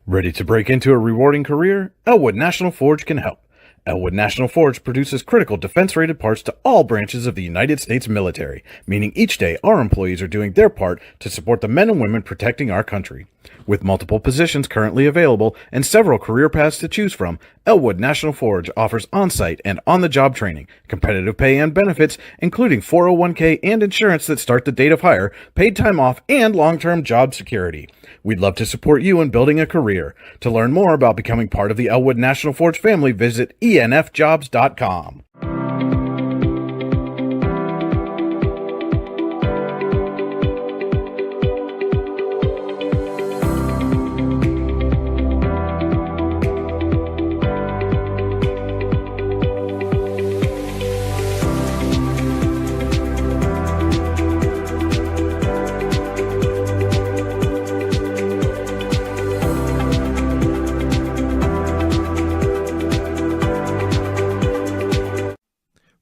Ready to break into a rewarding career? Elwood National Forge can help. Elwood National Forge produces critical defense-rated parts to all branches of the United States military, meaning each day our employees are doing their part to support the men and women protecting our country. With multiple positions currently available and several career paths to choose from, Elwood National Forge offers on-site and on-the-job training, competitive pay and benefits, including 401k and insurance that start the date of hire, paid time off, and long-term job security. We'd love to support you in building a career. To learn more about becoming part of the Elwood National Forge family, visit enfjobs.com.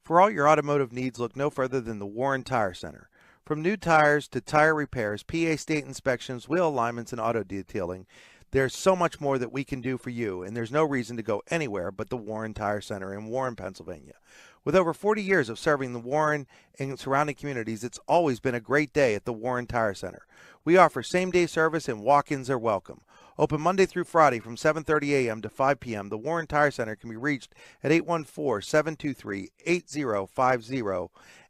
For all your automotive needs, look no further than the Warren Tire Center. From new tires to tire repairs, PA state inspections, wheel alignments, and auto detailing, there's so much more that we can do for you, and there's no reason to go anywhere but the Warren Tire Center in Warren, Pennsylvania. With over 40 years of serving the Warren and surrounding communities, it's always been a great day at the Warren Tire Center. We offer same-day service and walk-ins are welcome. Open Monday through Friday from 7:30 a.m. to 5 p.m., the Warren Tire Center can be reached at 814-723-8050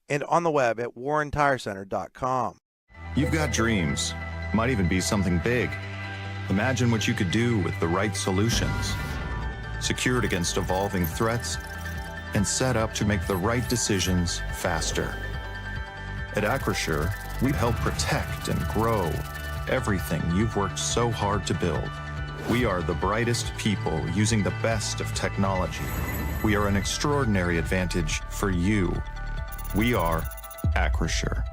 and on the web at warrentirecenter.com. You've got dreams. Might even be something big. Imagine what you could do with the right solutions. Secured against evolving threats and set up to make the right decisions faster. At Acrisure, we help protect and grow everything you've worked so hard to build. We are the brightest people using the best of technology. We are an extraordinary advantage for you. We are Acrisure.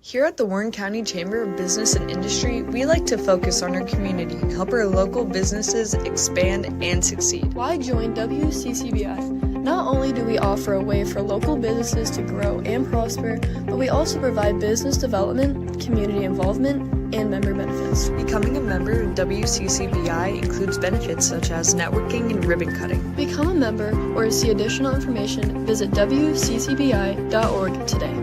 Here at the Warren County Chamber of Business and Industry, we like to focus on our community and help our local businesses expand and succeed. Why join WCCBI? Not only do we offer a way for local businesses to grow and prosper, but we also provide business development, community involvement, and member benefits. Becoming a member of WCCBI includes benefits such as networking and ribbon cutting. Become a member or to see additional information, visit WCCBI.org today.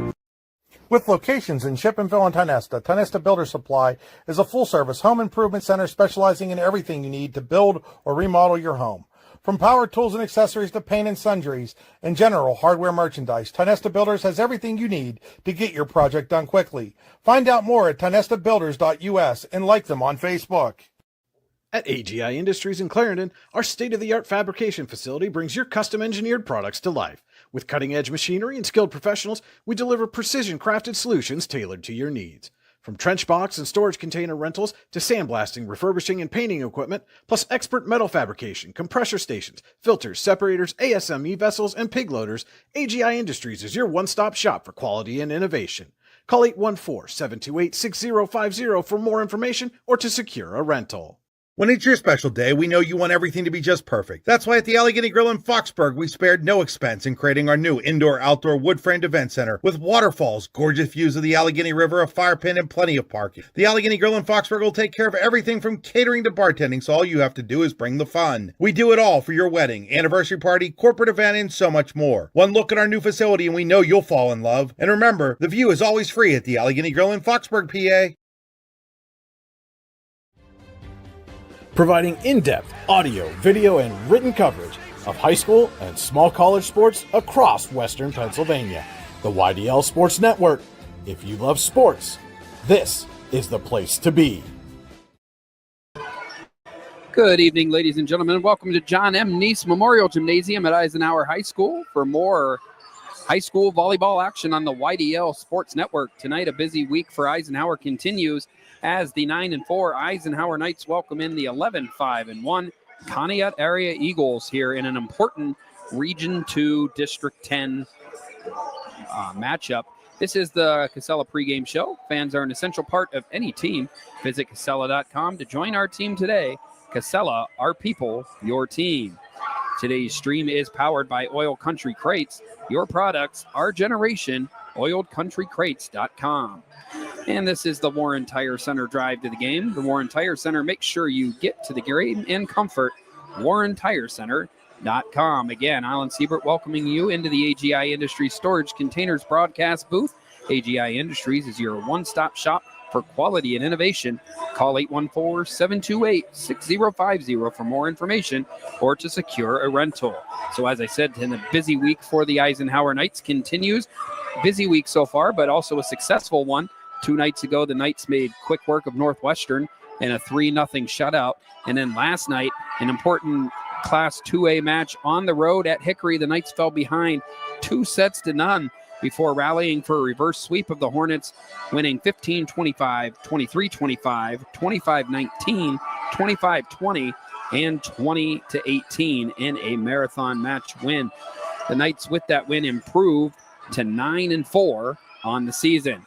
With locations in Shippensville and Tionesta, Tionesta Builder Supply is a full-service home improvement center specializing in everything you need to build or remodel your home. From power tools and accessories to paint and sundries and general hardware merchandise, Tionesta Builders has everything you need to get your project done quickly. Find out more at tionestabuilders.us and like them on Facebook. At AGI Industries in Clarendon, our state-of-the-art fabrication facility brings your custom-engineered products to life. With cutting-edge machinery and skilled professionals, we deliver precision-crafted solutions tailored to your needs. From trench box and storage container rentals to sandblasting, refurbishing, and painting equipment, plus expert metal fabrication, compressor stations, filters, separators, ASME vessels, and pig loaders, AGI Industries is your one-stop shop for quality and innovation. Call 814-728-6050 for more information or to secure a rental. When it's your special day, we know you want everything to be just perfect. That's why at the Allegheny Grill in Foxburg, we spared no expense in creating our new indoor-outdoor wood-framed event center with waterfalls, gorgeous views of the Allegheny River, a fire pit, and plenty of parking. The Allegheny Grill in Foxburg will take care of everything from catering to bartending, so all you have to do is bring the fun. We do it all for your wedding, anniversary party, corporate event, and so much more. One look at our new facility and we know you'll fall in love. And remember, the view is always free at the Allegheny Grill in Foxburg, PA. Providing in-depth audio, video, and written coverage of high school and small college sports across Western Pennsylvania. The YDL Sports Network. If you love sports, this is the place to be. Good evening, ladies and gentlemen. Welcome to John M. Neese Memorial Gymnasium at Eisenhower High School for more high school volleyball action on the YDL Sports Network. Tonight, a busy week for Eisenhower continues as the 9-4 Eisenhower Knights welcome in the 11-5-1 Conneaut area Eagles here in an important Region 2 District 10 matchup. This is the Casella pregame show. Fans are an essential part of any team. Visit Casella.com to join our team today. Casella, our people, your team. Today's stream is powered by Oil Country Crates. Your products, our generation, oiledcountrycrates.com. And this is the Warren Tire Center drive to the game. The Warren Tire Center, make sure you get to the grade and comfort. WarrenTireCenter.com. Again, Alan Siebert welcoming you into the AGI Industries Storage Containers broadcast booth. AGI Industries is your one-stop shop for quality and innovation. Call 814-728-6050 for more information or to secure a rental. So as I said, in a busy week for the Eisenhower Knights continues. Busy week so far, but also a successful one. 2 nights ago, the Knights made quick work of Northwestern in a 3-0 shutout. And then last night, an important Class 2A match on the road at Hickory. The Knights fell behind 2-0 before rallying for a reverse sweep of the Hornets, winning 15-25, 23-25, 25-19, 25-20, and 20-18 in a marathon match win. The Knights, with that win, improved to 9-4 on the season.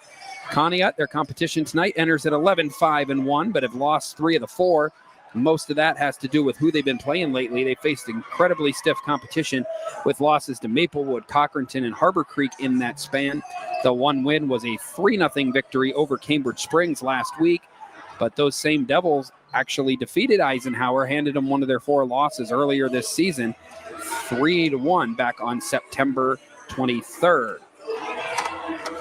Conneaut, their competition tonight, enters at 11-5-1, but have lost 3 of the 4. Most of that has to do with who they've been playing lately. They faced incredibly stiff competition with losses to Maplewood, Cochranton, and Harbor Creek in that span. The one win was a 3-0 victory over Cambridge Springs last week, but those same Devils actually defeated Eisenhower, handed them one of their 4 losses earlier this season, 3-1 back on September 23rd.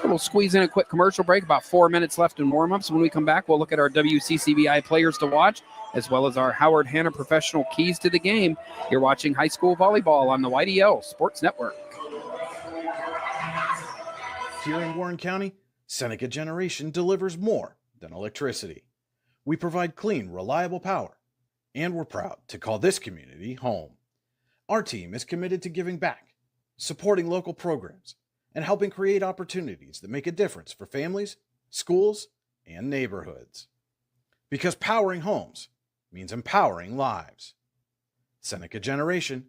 We'll squeeze in a quick commercial break, about 4 minutes left in warm-ups. When we come back, we'll look at our WCCBI players to watch, as well as our Howard Hanna professional keys to the game. You're watching high school volleyball on the YDL Sports Network. Here in Warren County, Seneca Generation delivers more than electricity. We provide clean, reliable power, and we're proud to call this community home. Our team is committed to giving back, supporting local programs, and helping create opportunities that make a difference for families, schools, and neighborhoods. Because powering homes means empowering lives. Seneca Generation,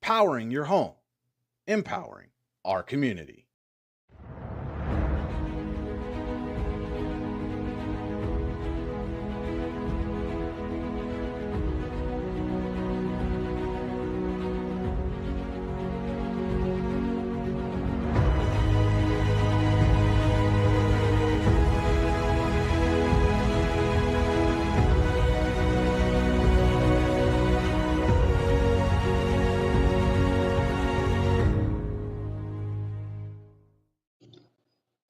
powering your home, empowering our community.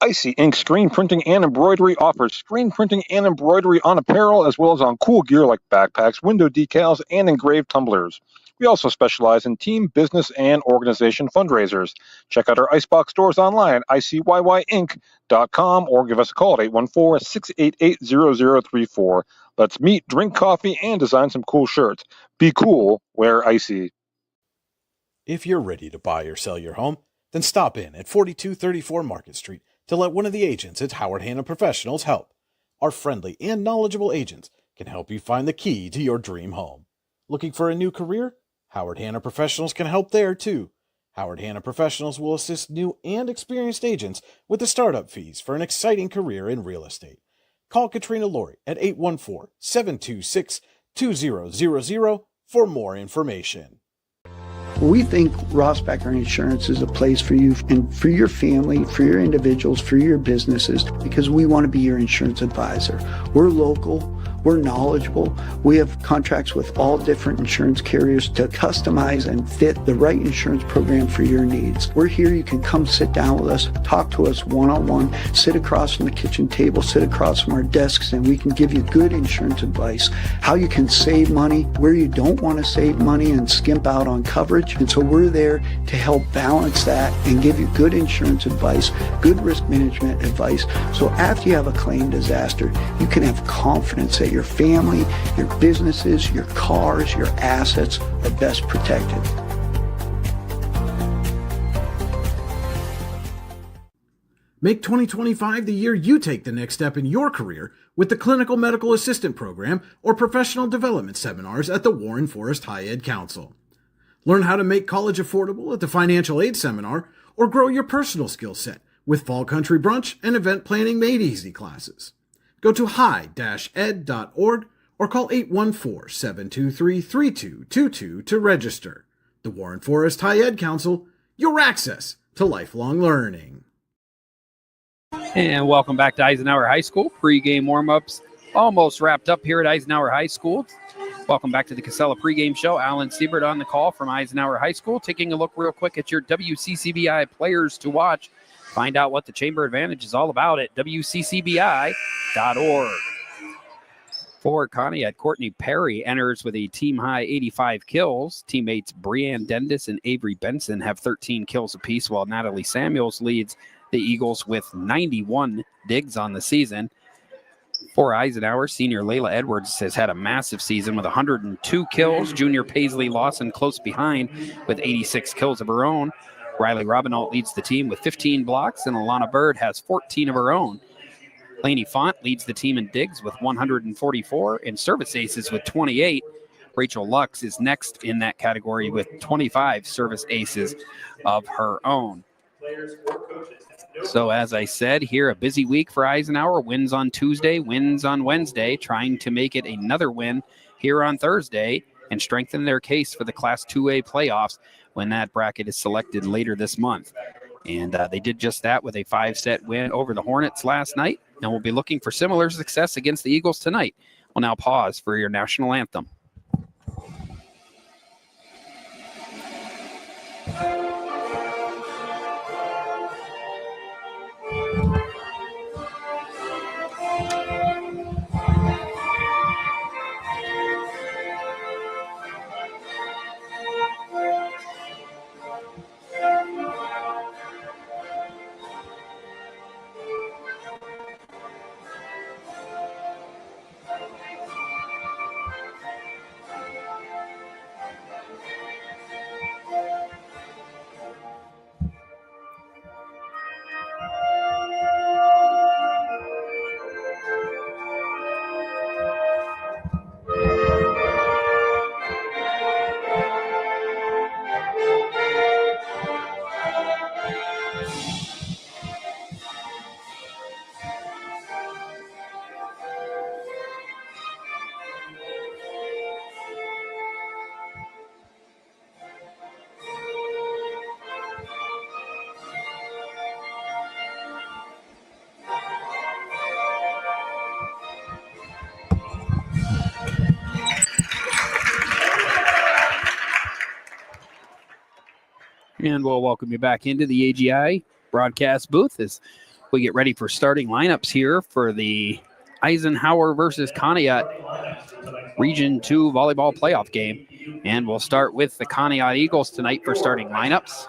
Icy Ink Screen Printing and Embroidery offers screen printing and embroidery on apparel as well as on cool gear like backpacks, window decals, and engraved tumblers. We also specialize in team, business, and organization fundraisers. Check out our Icebox stores online at icyyyinc.com or give us a call at 814-688-0034. Let's meet, drink coffee, and design some cool shirts. Be cool, wear Icy. If you're ready to buy or sell your home, then stop in at 4234 Market Street to let one of the agents at Howard Hanna Professionals help. Our friendly and knowledgeable agents can help you find the key to your dream home. Looking for a new career? Howard Hanna Professionals can help there too. Howard Hanna Professionals will assist new and experienced agents with the startup fees for an exciting career in real estate. Call Katrina Laurie at 814-726-2000 for more information. We think Ross Becker Insurance is a place for you and for your family, for your individuals, for your businesses, because we want to be your insurance advisor. We're local, we're knowledgeable, we have contracts with all different insurance carriers to customize and fit the right insurance program for your needs. We're here, you can come sit down with us, talk to us one-on-one, sit across from the kitchen table, sit across from our desks, and we can give you good insurance advice, how you can save money, where you don't want to save money and skimp out on coverage. And so we're there to help balance that and give you good insurance advice, good risk management advice. So after you have a claim disaster, you can have confidence that your family, your businesses, your cars, your assets are best protected. Make 2025 the year you take the next step in your career with the Clinical Medical Assistant Program or Professional Development Seminars at the Warren Forest High Ed Council. Learn how to make college affordable at the Financial Aid Seminar or grow your personal skill set with Fall Country Brunch and Event Planning Made Easy classes. Go to high-ed.org or call 814-723-3222 to register. The Warren Forest High Ed Council, your access to lifelong learning. And welcome back to Eisenhower High School. Pre-game warm-ups almost wrapped up here at Eisenhower High School. Welcome back to the Casella pregame show. Alan Siebert on the call from Eisenhower High School. Taking a look real quick at your WCCBI players to watch. Find out what the Chamber Advantage is all about at WCCBI.org. For Conneaut, Courtney Perry enters with a team-high 85 kills. Teammates Breanne Dendis and Avery Benson have 13 kills apiece, while Natalie Samuels leads the Eagles with 91 digs on the season. For Eisenhower, senior Layla Edwards has had a massive season with 102 kills. Junior Paisley Lawson close behind with 86 kills of her own. Riley Robinault leads the team with 15 blocks, and Alana Bird has 14 of her own. Lainey Font leads the team in digs with 144 and service aces with 28. Rachel Lux is next in that category with 25 service aces of her own. So as I said, here a busy week for Eisenhower. Wins on Tuesday, wins on Wednesday, trying to make it another win here on Thursday and strengthen their case for the Class 2A playoffs when that bracket is selected later this month. And they did just that with a 5-set win over the Hornets last night. And we'll be looking for similar success against the Eagles tonight. We'll now pause for your national anthem. And we'll welcome you back into the AGI broadcast booth as we get ready for starting lineups here for the Eisenhower versus Conneaut Region 2 volleyball playoff game. And we'll start with the Conneaut Eagles tonight for starting lineups.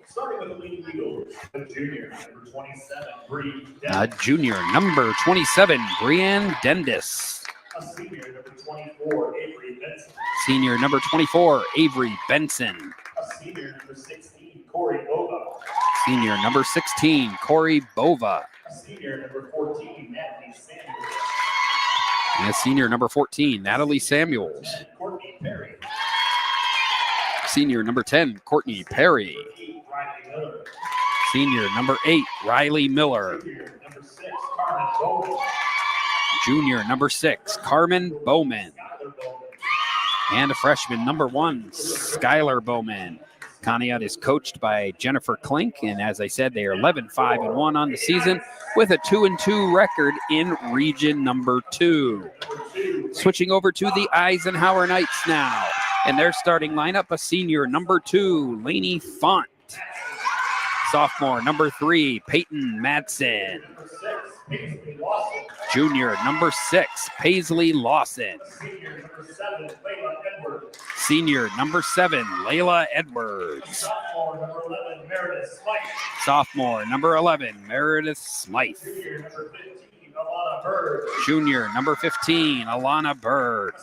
Starting with the leading Eagles, junior number 27, junior number 27, Breanne Dendis. Senior number 24, Avery Benson. Senior number 24, Avery Benson. Senior number 16, Corey Bova. Senior number 16, Corey Bova. Senior number 14, Natalie Samuels. And senior number 14, Natalie Samuels. Courtney Perry. Senior number 10, Courtney Perry. Senior number 8, Riley Miller. Junior number 6, Carmen Bowman. Junior number 6, Carmen Bowman. And a freshman, number 1, Skylar Bowman. Conneaut is coached by Jennifer Klink, and as I said, they are 11-5-1 on the season with a 2-2 record in Region number 2. Switching over to the Eisenhower Knights now, and their starting lineup, a senior, number 2, Lainey Font. Sophomore, number 3, Peyton Madsen. Junior, number 6, Paisley Lawson. Senior, number 7, Layla Edwards. Sophomore, number 11, Meredith Smythe. Junior, number 15, Alana Bird.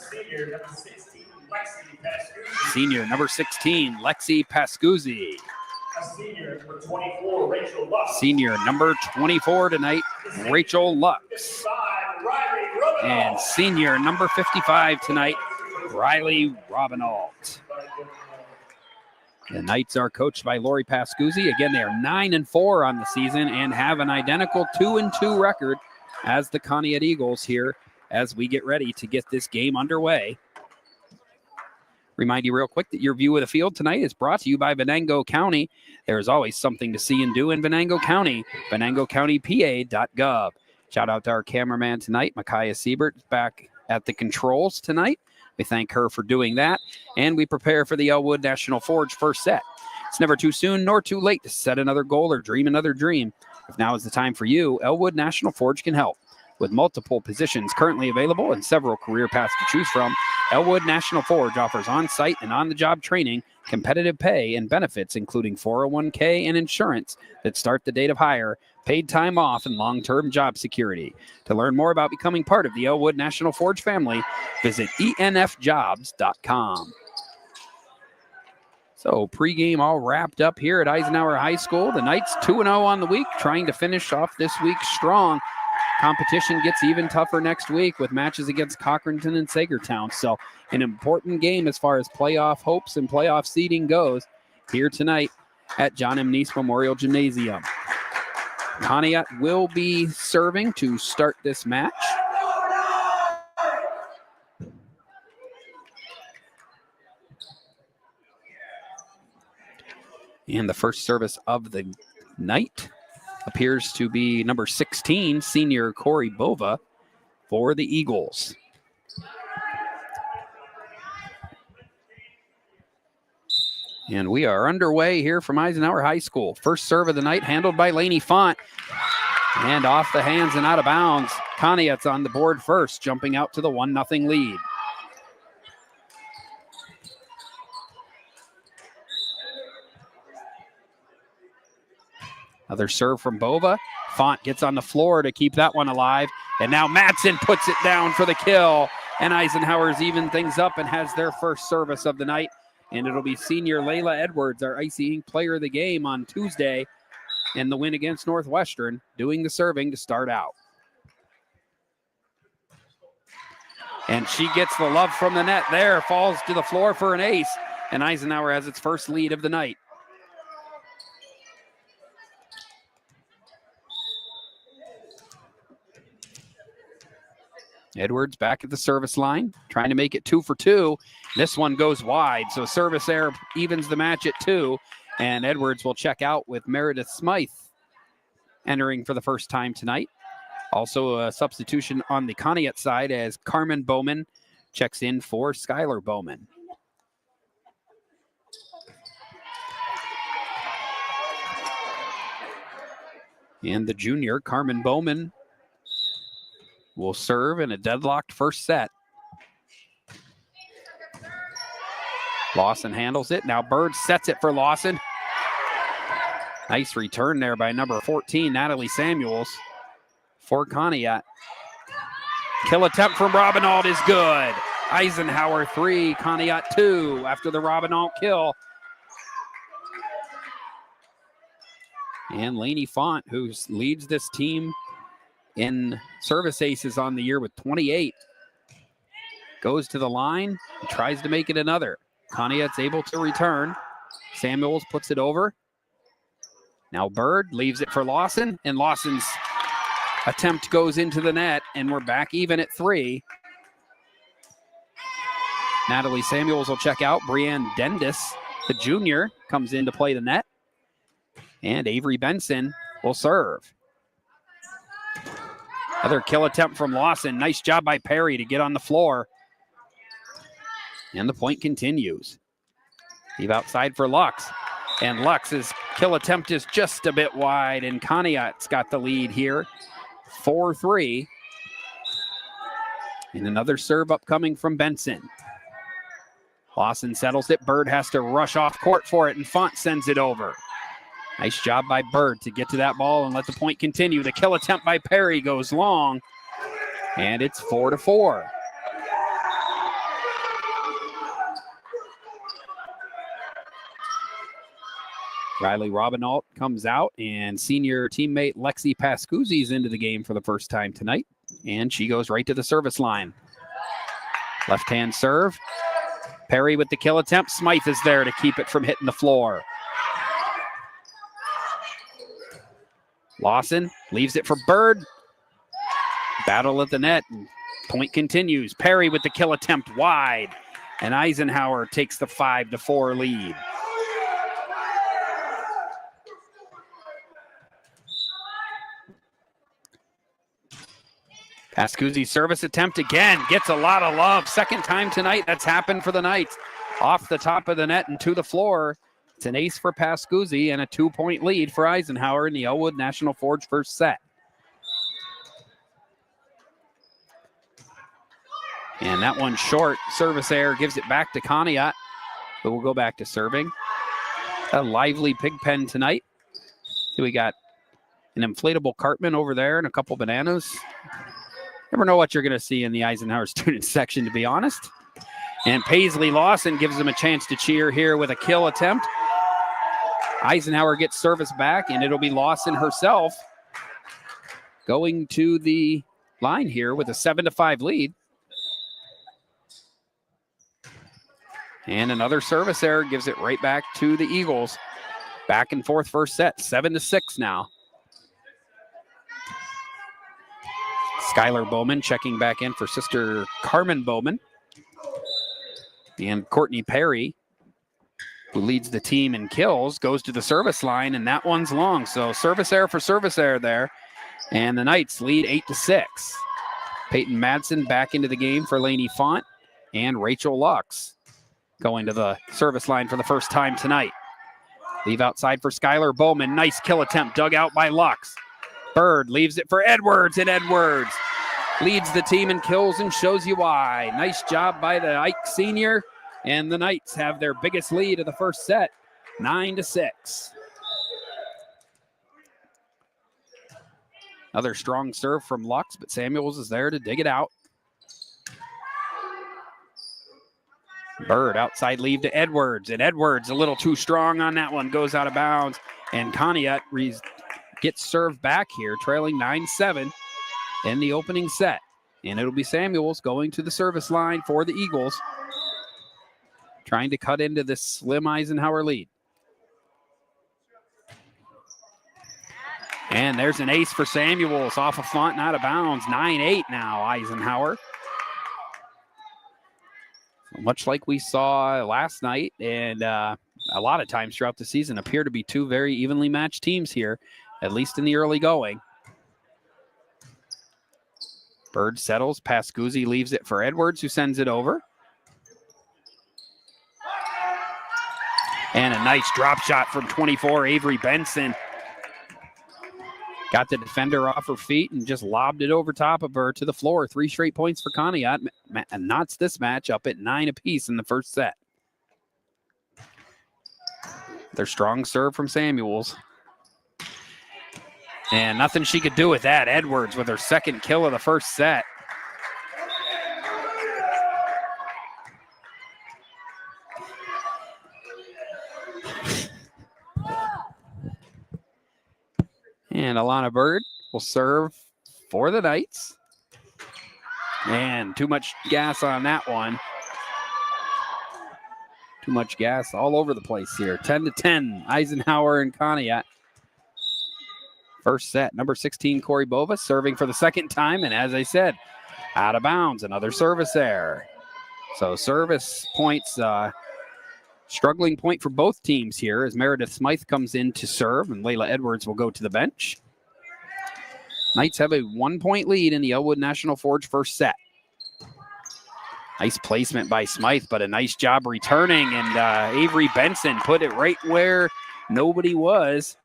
Senior, number 16, Lexi Pascuzzi. Senior number 24, Rachel Lux. Senior number 24 tonight, Rachel Lux. And senior number 55 tonight, Riley Robinault. The Knights are coached by Lori Pascuzzi. Again, they are 9-4 on the season and have an identical 2-2 record as the Conneaut Eagles here as we get ready to get this game underway. Remind you real quick that your view of the field tonight is brought to you by Venango County. There's always something to see and do in Venango County, venangocountypa.gov. Shout out to our cameraman tonight, Micaiah Siebert, back at the controls tonight. We thank her for doing that, and we prepare for the Elwood National Forge first set. It's never too soon nor too late to set another goal or dream another dream. If now is the time for you, Elwood National Forge can help. With multiple positions currently available and several career paths to choose from, Elwood National Forge offers on-site and on-the-job training, competitive pay, and benefits, including 401k and insurance that start the date of hire, paid time off, and long-term job security. To learn more about becoming part of the Elwood National Forge family, visit enfjobs.com. So pregame all wrapped up here at Eisenhower High School. The Knights 2-0 on the week, trying to finish off this week strong. Competition gets even tougher next week with matches against Cochranton and Sagertown. So an important game as far as playoff hopes and playoff seeding goes here tonight at John M. Neese Memorial Gymnasium. Conneaut will be serving to start this match. And the first service of the night appears to be number 16, senior Corey Bova for the Eagles. And we are underway here from Eisenhower High School. First serve of the night handled by Lainey Font. And off the hands and out of bounds. Conneaut's on the board first, jumping out to the 1-0 lead. Another serve from Bova. Font gets on the floor to keep that one alive. And now Madsen puts it down for the kill. And Eisenhower's even things up and has their first service of the night. And it'll be senior Layla Edwards, our Icy Ink player of the game on Tuesday in the win against Northwestern, doing the serving to start out. And she gets the love from the net there, falls to the floor for an ace. And Eisenhower has its first lead of the night. Edwards back at the service line, trying to make it 2 for 2. This one goes wide, so service error evens the match at 2. And Edwards will check out with Meredith Smythe entering for the first time tonight. Also a substitution on the Conneaut side as Carmen Bowman checks in for Skylar Bowman. And the junior, Carmen Bowman, will serve in a deadlocked first set. Lawson handles it. Now Bird sets it for Lawson. Nice return there by number 14, Natalie Samuels, for Conneaut. Kill attempt from Robinault is good. Eisenhower 3, Conneaut 2 after the Robinault kill. And Lainey Font, who leads this team in service aces on the year with 28, goes to the line and tries to make it another. Conneaut's able to return. Samuels puts it over. Now Bird leaves it for Lawson, and Lawson's attempt goes into the net, and we're back even at 3. Natalie Samuels will check out. Brianne Dendis, the junior, comes in to play the net. And Avery Benson will serve. Another kill attempt from Lawson. Nice job by Perry to get on the floor. And the point continues. Leave outside for Lux. And Lux's kill attempt is just a bit wide, and Conneaut's got the lead here. 4-3. And another serve upcoming from Benson. Lawson settles it. Bird has to rush off court for it, and Font sends it over. Nice job by Bird to get to that ball and let the point continue. The kill attempt by Perry goes long, and it's 4-4. Riley Robinault comes out, and senior teammate Lexi Pascuzzi's into the game for the first time tonight, and she goes right to the service line. Left-hand serve. Perry with the kill attempt. Smythe is there to keep it from hitting the floor. Lawson leaves it for Bird. Battle at the net. Point continues. Perry with the kill attempt wide. And Eisenhower takes the 5-4 lead. Pascuzzi's service attempt again gets a lot of love. Second time tonight that's happened for the Knights. Off the top of the net and to the floor. It's an ace for Pascuzzi and a 2-point lead for Eisenhower in the Elwood National Forge first set. And that one short. Service error gives it back to Conneaut, but we'll go back to serving. A lively pig pen tonight. So we got an inflatable Cartman over there and a couple bananas. Never know what you're going to see in the Eisenhower student section, to be honest. And Paisley Lawson gives them a chance to cheer here with a kill attempt. Eisenhower gets service back, and it'll be Lawson herself going to the line here with a 7-5 lead. And another service error gives it right back to the Eagles. Back and forth first set, 7-6 now. Skylar Bowman checking back in for sister Carmen Bowman. And Courtney Perry, who leads the team in kills, goes to the service line, and that one's long. So service error for service error there. And the Knights lead 8-6. Peyton Madsen back into the game for Lainey Font and Rachel Lux going to the service line for the first time tonight. Leave outside for Skylar Bowman. Nice kill attempt dug out by Lux. Bird leaves it for Edwards, and Edwards leads the team in kills and shows you why. Nice job by the Ike senior, and the Knights have their biggest lead of the first set, 9-6. Another strong serve from Lux, but Samuels is there to dig it out. Bird outside leave to Edwards, and Edwards a little too strong on that one, goes out of bounds, and Conneaut gets served back here, trailing 9-7 in the opening set. And it'll be Samuels going to the service line for the Eagles, trying to cut into this slim Eisenhower lead. And there's an ace for Samuels off of Font and out of bounds. 9-8 now, Eisenhower. Much like we saw last night and a lot of times throughout the season, appear to be two very evenly matched teams here, at least in the early going. Bird settles. Pascuzzi leaves it for Edwards, who sends it over. And a nice drop shot from 24, Avery Benson. Got the defender off her feet and just lobbed it over top of her to the floor. 3 straight points for Conneaut, and knots this match up at 9 apiece in the first set. Their strong serve from Samuels. And nothing she could do with that. Edwards with her second kill of the first set. And Alana Bird will serve for the Knights. And too much gas on that one. Too much gas all over the place here. 10-10, Eisenhower and Conneaut. First set, number 16, Corey Bova, serving for the second time. And as I said, out of bounds, another service error. So service points, struggling point for both teams here as Meredith Smythe comes in to serve and Layla Edwards will go to the bench. Knights have a 1-point lead in the Elwood National Forge first set. Nice placement by Smythe, but a nice job returning. And Avery Benson put it right where nobody was.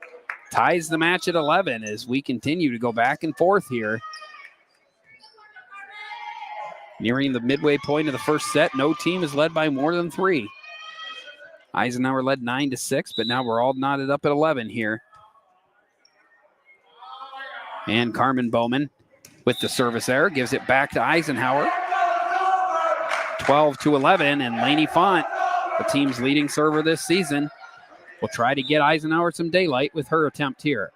Ties the match at 11 as we continue to go back and forth here. Nearing the midway point of the first set, no team is led by more than 3. Eisenhower led 9-6, but now we're all knotted up at 11 here. And Carmen Bowman with the service error gives it back to Eisenhower. 12-11, and Lainey Font, the team's leading server this season, will try to get Eisenhower some daylight with her attempt here.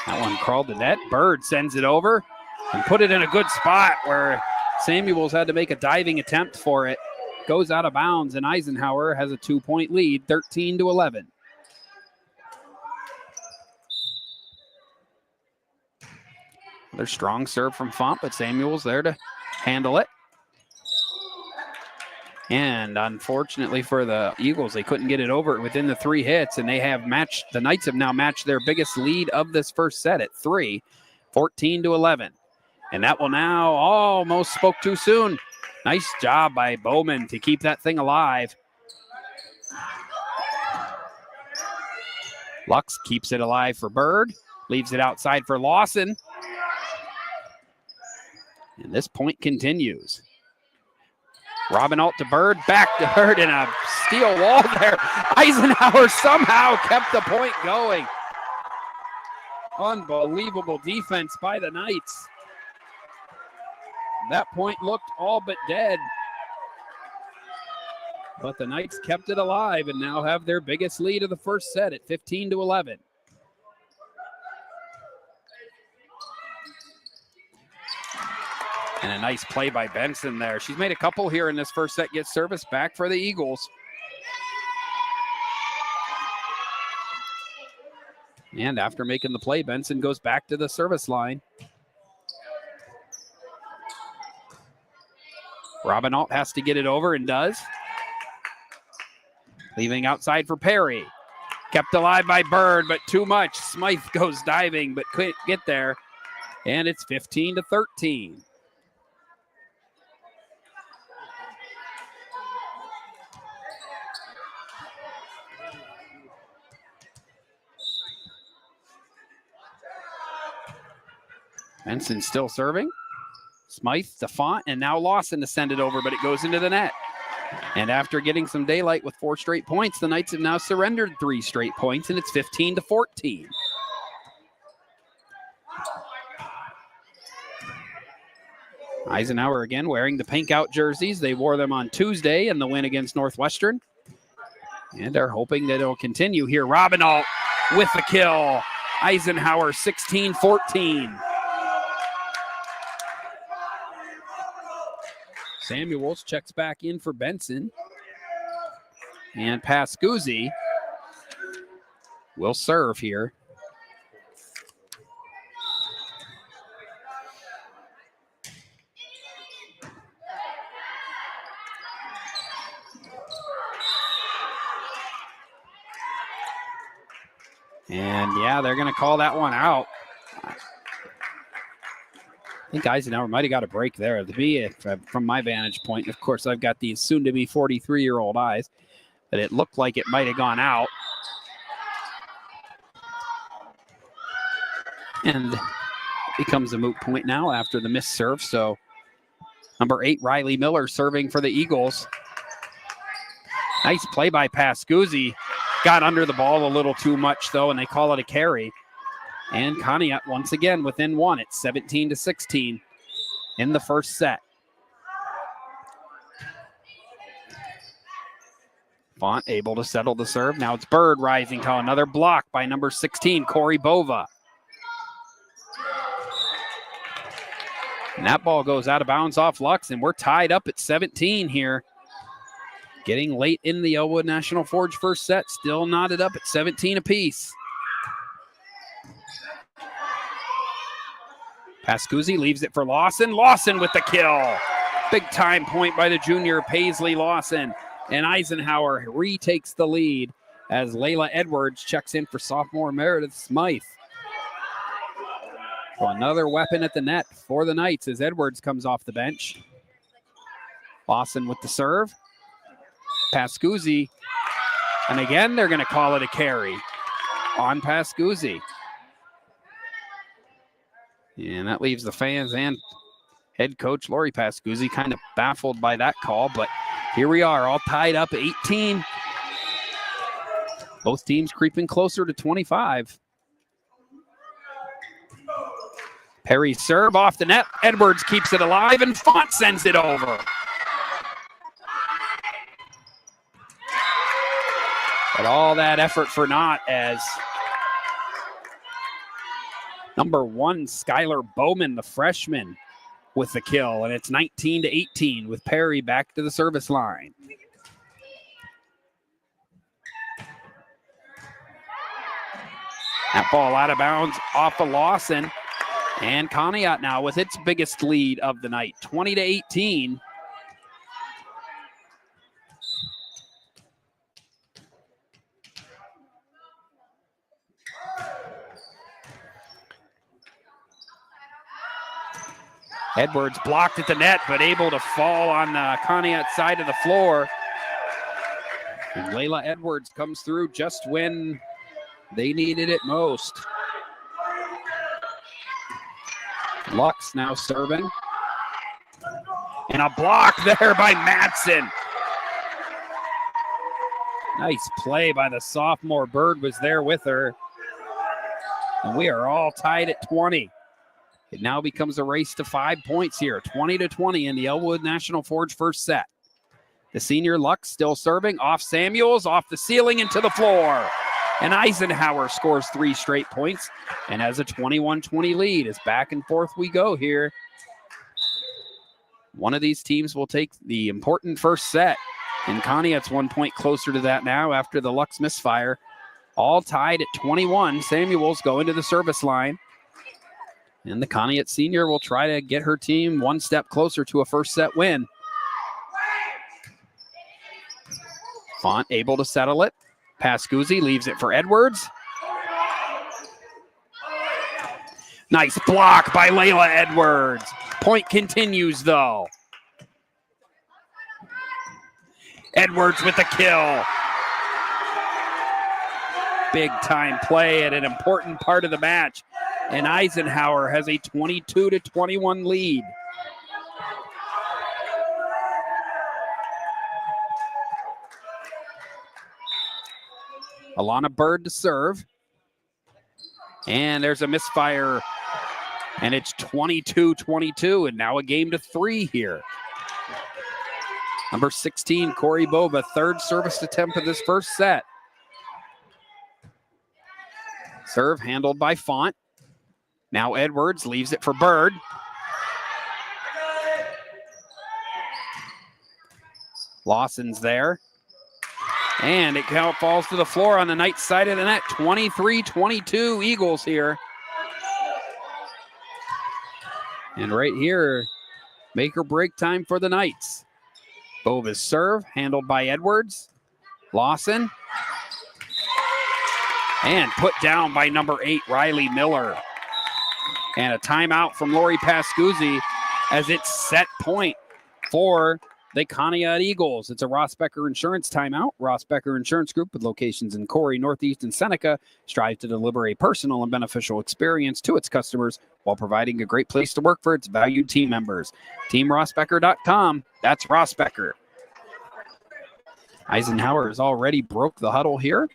That one crawled to net. Bird sends it over and put it in a good spot where Samuels had to make a diving attempt for it. Goes out of bounds, and Eisenhower has a 2-point lead, 13-11. Another strong serve from Font, but Samuel's there to handle it. And unfortunately for the Eagles, they couldn't get it over within the 3 hits, and the Knights have now matched their biggest lead of this first set at 3, 14-11. And that will now almost spoke too soon. Nice job by Bowman to keep that thing alive. Lux keeps it alive for Bird, leaves it outside for Lawson. And this point continues. Robinault to Bird, back to Bird, and a steel wall there. Eisenhower somehow kept the point going. Unbelievable defense by the Knights. That point looked all but dead. But the Knights kept it alive and now have their biggest lead of the first set at 15-11. And a nice play by Benson there. She's made a couple here in this first set. Gets service back for the Eagles. And after making the play, Benson goes back to the service line. Robinault has to get it over and does. Leaving outside for Perry. Kept alive by Bird, but too much. Smythe goes diving, but couldn't get there. And it's 15-13. Benson still serving. Smythe to Font, and now Lawson to send it over, but it goes into the net. And after getting some daylight with 4 straight points, the Knights have now surrendered 3 straight points, and it's 15-14. Eisenhower again wearing the pink out jerseys. They wore them on Tuesday in the win against Northwestern. And are hoping that it'll continue here. Robinault with the kill. Eisenhower 16-14. Samuels checks back in for Benson. And Pascuzzi will serve here. And yeah, they're going to call that one out. I think Eisenhower might have got a break there. To me, from my vantage point, of course, I've got these soon-to-be 43-year-old eyes, but it looked like it might have gone out. And it becomes a moot point now after the missed serve. So number 8, Riley Miller, serving for the Eagles. Nice play by Pascuzzi. Got under the ball a little too much, though, and they call it a carry. And Conneaut once again within 1. It's 17-16 in the first set. Font able to settle the serve. Now it's Bird rising to another block by number 16, Corey Bova. And that ball goes out of bounds off Lux, and we're tied up at 17 here. Getting late in the Elwood National Forge first set, still knotted up at 17 apiece. Pascuzzi leaves it for Lawson. Lawson with the kill. Big time point by the junior Paisley Lawson. And Eisenhower retakes the lead as Layla Edwards checks in for sophomore Meredith Smythe. So another weapon at the net for the Knights as Edwards comes off the bench. Lawson with the serve. Pascuzzi. And again, they're going to call it a carry on Pascuzzi. And that leaves the fans and head coach Lori Pascuzzi kind of baffled by that call. But here we are, all tied up at 18. Both teams creeping closer to 25. Perry's serve off the net. Edwards keeps it alive, and Font sends it over. But all that effort for naught as number 1, Skylar Bowman, the freshman, with the kill. And it's 19-18 with Perry back to the service line. That ball out of bounds off of Lawson. And Conneaut now with its biggest lead of the night, 20-18. Edwards blocked at the net, but able to fall on the Conneaut side of the floor. And Layla Edwards comes through just when they needed it most. Lux now serving. And a block there by Madsen. Nice play by the sophomore. Bird was there with her. And we are all tied at 20. It now becomes a race to 5 points here, 20-20 in the Elwood National Forge first set. The senior Lux still serving, off Samuels, off the ceiling into the floor. And Eisenhower scores 3 straight points and has a 21-20 lead. As back and forth we go here. One of these teams will take the important first set. And Conneaut's 1 point closer to that now after the Lux misfire. All tied at 21. Samuels going to the service line. And the Conneaut senior will try to get her team 1 step closer to a first set win. Font able to settle it. Pascuzzi leaves it for Edwards. Nice block by Layla Edwards. Point continues though. Edwards with the kill. Big time play at an important part of the match. And Eisenhower has a 22-21 lead. Alana Bird to serve. And there's a misfire. And it's 22-22. And now a game to 3 here. Number 16, Corey Bova, 3rd service attempt of this first set. Serve handled by Font. Now Edwards leaves it for Bird. Lawson's there. And it falls to the floor on the Knights side of the net. 23-22 Eagles here. And right here, make or break time for the Knights. Bova's serve, handled by Edwards. Lawson. And put down by number 8, Riley Miller. And a timeout from Lori Pascuzzi as it's set point for the Conneaut Eagles. It's a Ross Becker Insurance timeout. Ross Becker Insurance Group, with locations in Corey, Northeast, and Seneca, strives to deliver a personal and beneficial experience to its customers while providing a great place to work for its valued team members. TeamRossBecker.com. That's Ross Becker. Eisenhower has already broke the huddle here.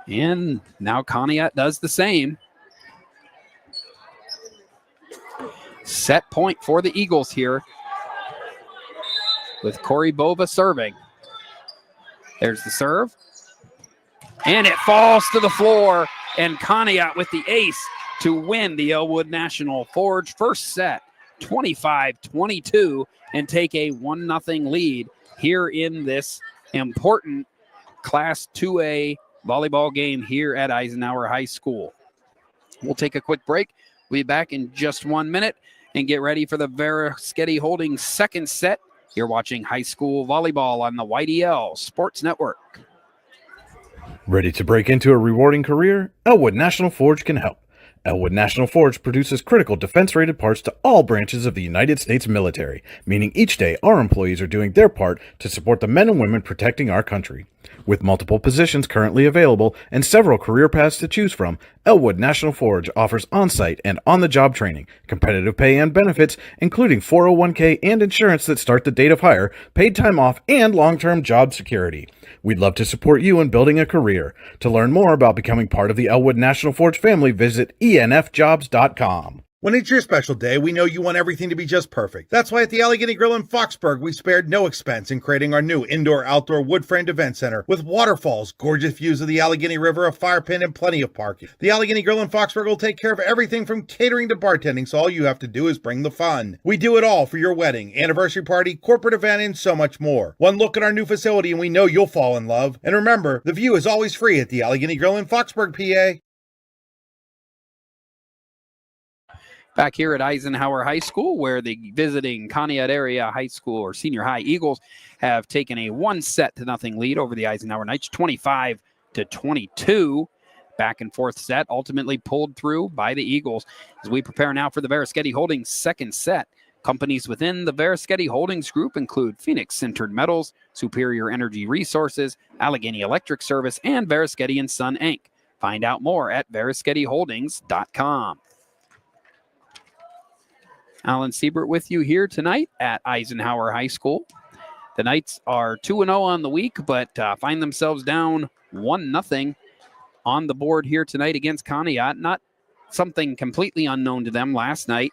And now Conneaut does the same. Set point for the Eagles here with Corey Bova serving. There's the serve. And it falls to the floor. And Conneaut with the ace to win the Elwood National Forge first set, 25-22, and take a 1-0 lead here in this important Class 2A volleyball game here at Eisenhower High School. We'll take a quick break. We'll be back in just 1 minute and get ready for the Veraschetti Holdings second set. You're watching high school volleyball on the YDL Sports Network. Ready to break into a rewarding career? Elwood National Forge can help. Elwood National Forge produces critical defense-rated parts to all branches of the United States military, meaning each day our employees are doing their part to support the men and women protecting our country. With multiple positions currently available and several career paths to choose from, Elwood National Forge offers on-site and on-the-job training, competitive pay and benefits, including 401k and insurance that start the date of hire, paid time off, and long-term job security. We'd love to support you in building a career. To learn more about becoming part of the Elwood National Forge family, visit enfjobs.com. When it's your special day, we know you want everything to be just perfect. That's why at the Allegheny Grill in Foxburg, we spared no expense in creating our new indoor-outdoor wood-framed event center with waterfalls, gorgeous views of the Allegheny River, a fire pit, and plenty of parking. The Allegheny Grill in Foxburg will take care of everything from catering to bartending, so all you have to do is bring the fun. We do it all for your wedding, anniversary party, corporate event, and so much more. One look at our new facility and we know you'll fall in love. And remember, the view is always free at the Allegheny Grill in Foxburg, PA. Back here at Eisenhower High School, where the visiting Conneaut area high school or senior high Eagles have taken a 1-0 lead over the Eisenhower Knights, 25-22. Back and forth set, ultimately pulled through by the Eagles. As we prepare now for the Verischetti Holdings second set. Companies within the Verischetti Holdings group include Phoenix Sintered Metals, Superior Energy Resources, Allegheny Electric Service, and Verischetti & Son, Inc. Find out more at VerischettiHoldings.com. Alan Siebert with you here tonight at Eisenhower High School. The Knights are 2-0 on the week, but find themselves down 1-0 on the board here tonight against Conneaut. Not something completely unknown to them last night.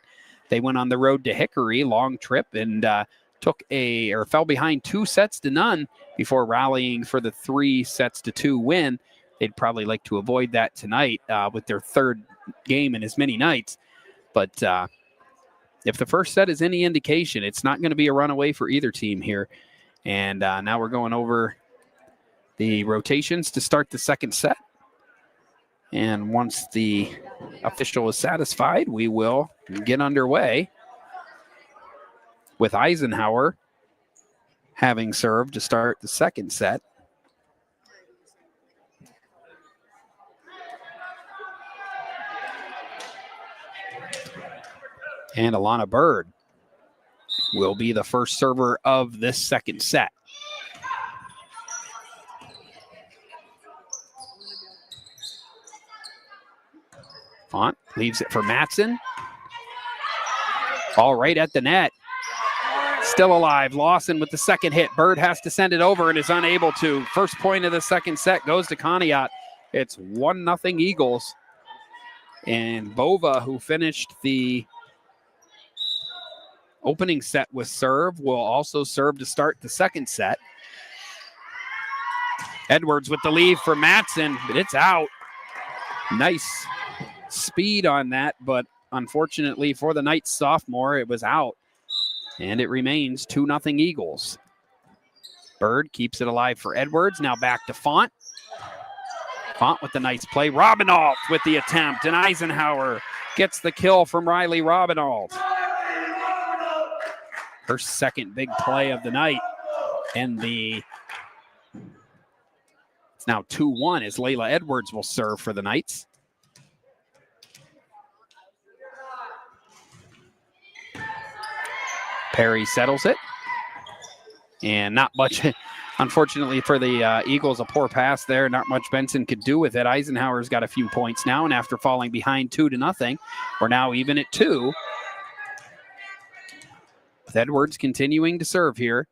They went on the road to Hickory, long trip, and fell behind 2-0 before rallying for the 3-2 win. They'd probably like to avoid that tonight with their third game in as many nights. But if the first set is any indication, it's not going to be a runaway for either team here. And now we're going over the rotations to start the second set. And once the official is satisfied, we will get underway with Eisenhower having served to start the second set. And Alana Bird will be the first server of this second set. Font leaves it for Matson. All right at the net. Still alive. Lawson with the second hit. Bird has to send it over and is unable to. First point of the second set goes to Conneaut. It's 1-0 Eagles. And Bova, who finished the opening set with serve, will also serve to start the second set. Edwards with the lead for Matson, but it's out. Nice speed on that, but unfortunately for the Knights sophomore, it was out. And it remains 2-0 Eagles. Bird keeps it alive for Edwards. Now back to Font. Font with the nice play. Robinault with the attempt, and Eisenhower gets the kill from Riley Robinault. Her second big play of the night. And it's now 2-1 as Layla Edwards will serve for the Knights. Perry settles it. And not much, unfortunately for the Eagles, a poor pass there. Not much Benson could do with it. Eisenhower's got a few points now, and after falling behind 2-0, we're now even at 2. With Edwards continuing to serve here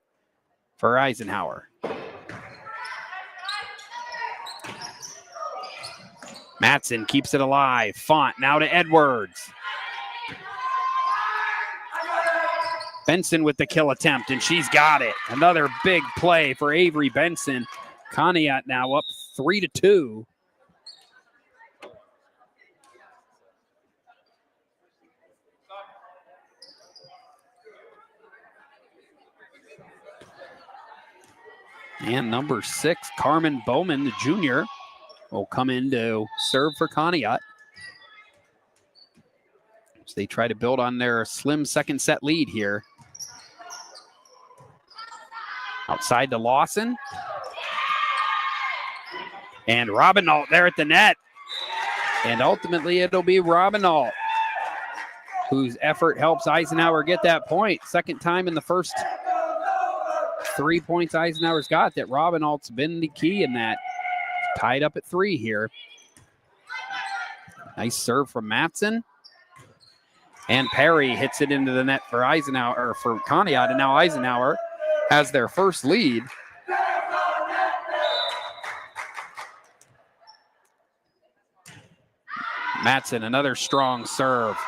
for Eisenhower. Matson keeps it alive. Font now to Edwards. Benson with the kill attempt, and she's got it. Another big play for Avery Benson. Conneaut now up 3-2. And number 6, Carmen Bowman, the junior, will come in to serve for Conneaut. So they try to build on their slim second set lead here. Outside to Lawson. And Robinault there at the net. And ultimately it'll be Robinault whose effort helps Eisenhower get that point. Second time in the first 3 points Eisenhower's got that Robinault's been the key in that. Tied up at 3 here. Nice serve from Matson. And Perry hits it into the net for Eisenhower, or for Conneaut, and now Eisenhower has their first lead. Matson, another strong serve.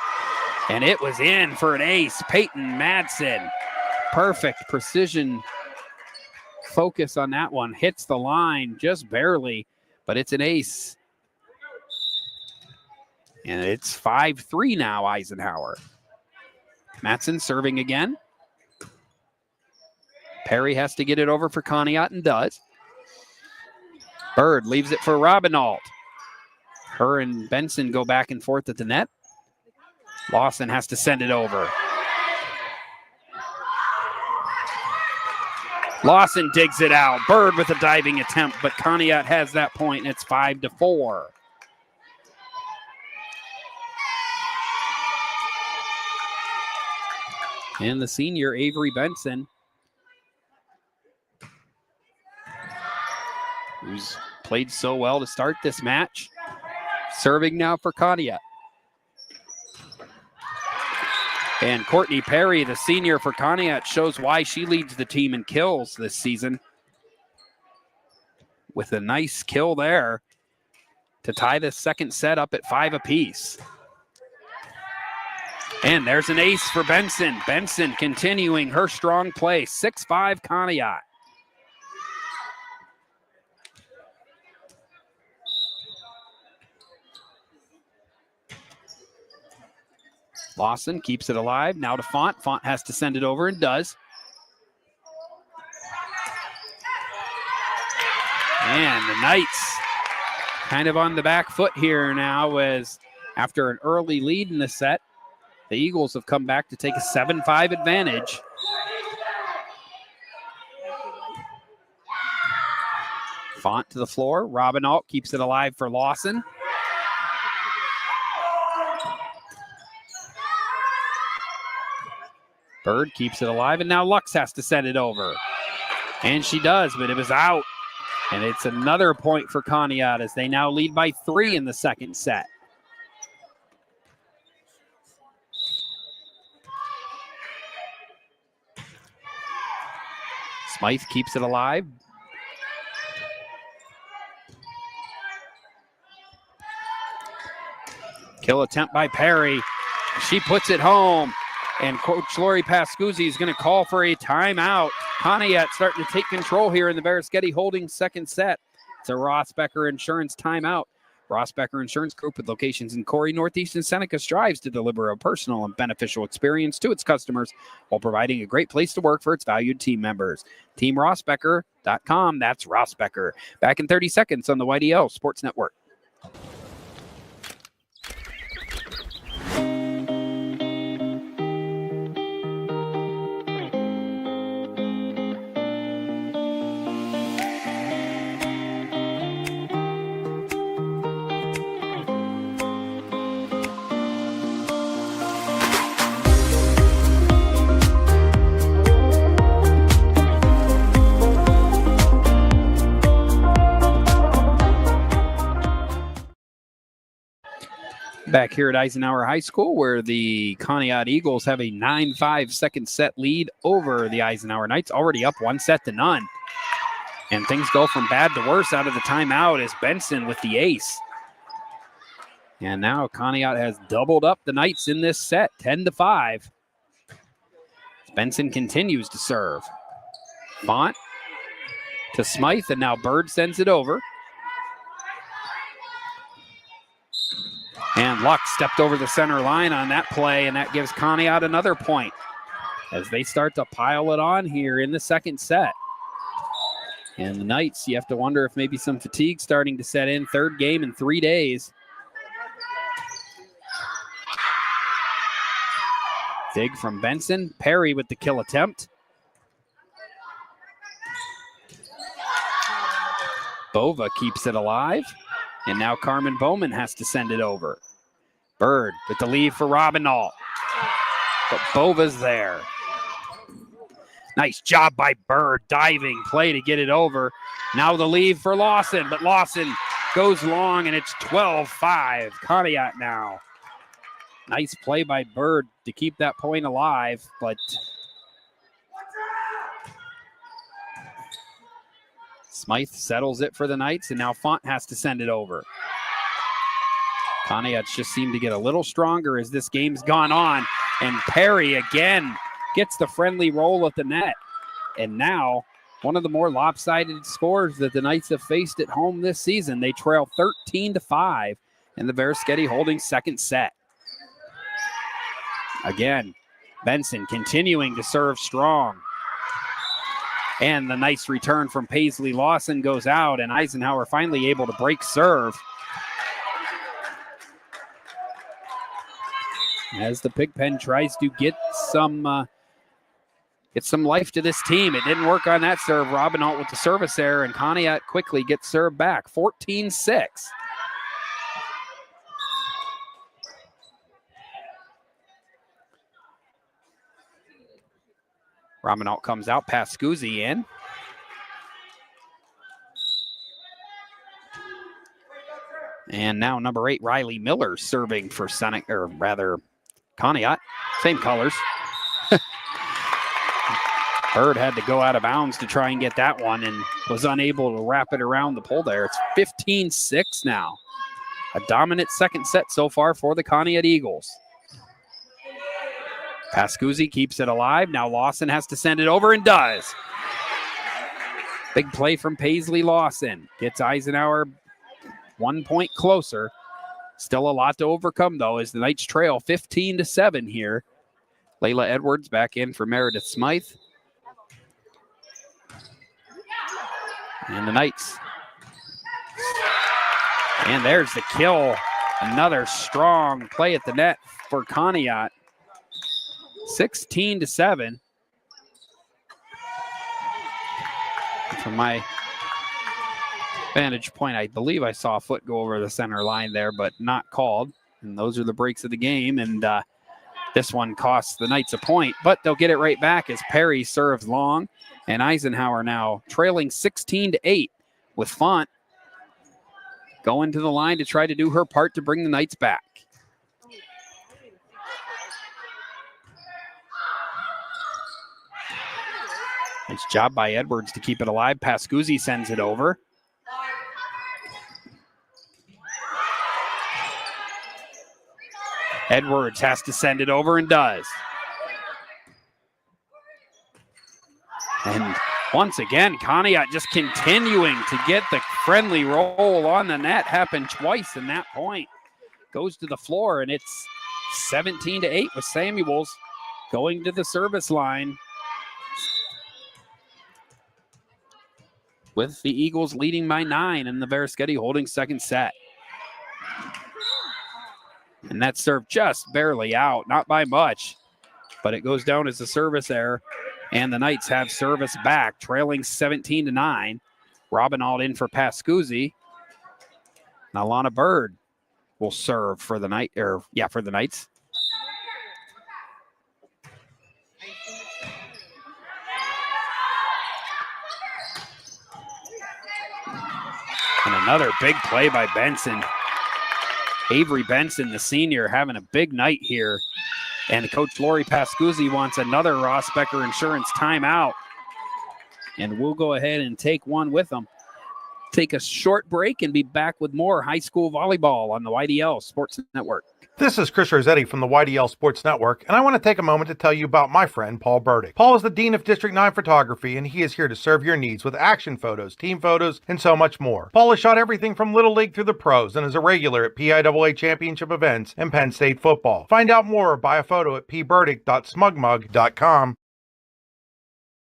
And it was in for an ace. Peyton Madsen. Perfect precision focus on that one. Hits the line just barely, but it's an ace. And it's 5-3 now, Eisenhower. Madsen serving again. Perry has to get it over for Conneaut and does. Bird leaves it for Robinault. Her and Benson go back and forth at the net. Lawson has to send it over. Lawson digs it out. Bird with a diving attempt, but Conneaut has that point, and it's 5-4. And the senior, Avery Benson, who's played so well to start this match, serving now for Conneaut. And Courtney Perry, the senior for Conneaut, shows why she leads the team in kills this season, with a nice kill there to tie this second set up at 5 apiece. And there's an ace for Benson. Benson continuing her strong play. 6-5 Conneaut. Lawson keeps it alive. Now to Font. Font has to send it over and does. And the Knights kind of on the back foot here now, as after an early lead in the set, the Eagles have come back to take a 7-5 advantage. Font to the floor. Robinault keeps it alive for Lawson. Bird keeps it alive, and now Lux has to send it over. And she does, but it was out. And it's another point for Conneaut as they now lead by 3 in the second set. Smythe keeps it alive. Kill attempt by Perry. She puts it home. And Coach Lori Pascuzzi is going to call for a timeout. Conneaut starting to take control here in the Bereschetti Holdings second set. It's a Ross Becker Insurance timeout. Ross Becker Insurance Group, with locations in Corey, Northeast, and Seneca, strives to deliver a personal and beneficial experience to its customers while providing a great place to work for its valued team members. TeamRossBecker.com. That's Ross Becker. Back in 30 seconds on the YDL Sports Network. Back here at Eisenhower High School, where the Conneaut Eagles have a 9-5 second set lead over the Eisenhower Knights, already up 1-0. And things go from bad to worse out of the timeout as Benson with the ace. And now Conneaut has doubled up the Knights in this set, 10-5. Benson continues to serve. Font to Smythe, and now Bird sends it over. And Luck stepped over the center line on that play, and that gives Conneaut another point as they start to pile it on here in the second set. And the Knights, you have to wonder if maybe some fatigue starting to set in. Third game in 3 days. Dig from Benson. Perry with the kill attempt. Bova keeps it alive. And now Carmen Bowman has to send it over. Bird with the lead for Robinault. But Bova's there. Nice job by Bird. Diving play to get it over. Now the lead for Lawson. But Lawson goes long, and it's 12-5. Conneaut now. Nice play by Bird to keep that point alive. But Smythe settles it for the Knights, and now Font has to send it over. Conneaut's just seemed to get a little stronger as this game's gone on. And Perry again gets the friendly roll at the net. And now one of the more lopsided scores that the Knights have faced at home this season. They trail 13-5 in the Veriskety Holdings second set. Again, Benson continuing to serve strong. And the nice return from Paisley Lawson goes out, and Eisenhower finally able to break serve. As the Pigpen tries to get some life to this team. It didn't work on that serve. Robinalt with the service error, and Conneaut quickly gets served back. 14-6. Robinalt comes out, Pascuzzi in. And now number 8, Riley Miller, serving for Conneaut. Same colors. Bird had to go out of bounds to try and get that one and was unable to wrap it around the pole there. It's 15-6 now. A dominant second set so far for the Conneaut Eagles. Pascuzzi keeps it alive. Now Lawson has to send it over and does. Big play from Paisley Lawson. Gets Eisenhower 1 point closer. Still a lot to overcome, though, as the Knights trail 15-7 here. Layla Edwards back in for Meredith Smythe. And the Knights. And there's the kill. Another strong play at the net for Conneaut. 16-7. From my vantage point, I believe I saw a foot go over the center line there, but not called. And those are the breaks of the game. And this one costs the Knights a point, but they'll get it right back as Perry serves long. And Eisenhower now trailing 16-8 with Font going to the line to try to do her part to bring the Knights back. Nice job by Edwards to keep it alive. Pascuzzi sends it over. Edwards has to send it over and does. And once again, Conneaut just continuing to get the friendly roll on the net. Happened twice in that point. Goes to the floor, and it's 17-8 with Samuels going to the service line. With the Eagles leading by 9 and the Veriskety holding second set. And that serve just barely out, not by much, but it goes down as a service error. And the Knights have service back, trailing 17-9. Robinald in for Pascuzzi. Now Lana Bird will serve for the for the Knights. And another big play by Benson. Avery Benson, the senior, having a big night here. And Coach Lori Pascuzzi wants another Ross Becker Insurance timeout. And we'll go ahead and take one with them. Take a short break and be back with more high school volleyball on the YDL Sports Network. This is Chris Rossetti from the YDL Sports Network, and I want to take a moment to tell you about my friend Paul Burdick. Paul is the Dean of District 9 Photography, and he is here to serve your needs with action photos, team photos, and so much more. Paul has shot everything from Little League through the pros and is a regular at PIAA championship events and Penn State football. Find out more or buy a photo at pburdick.smugmug.com.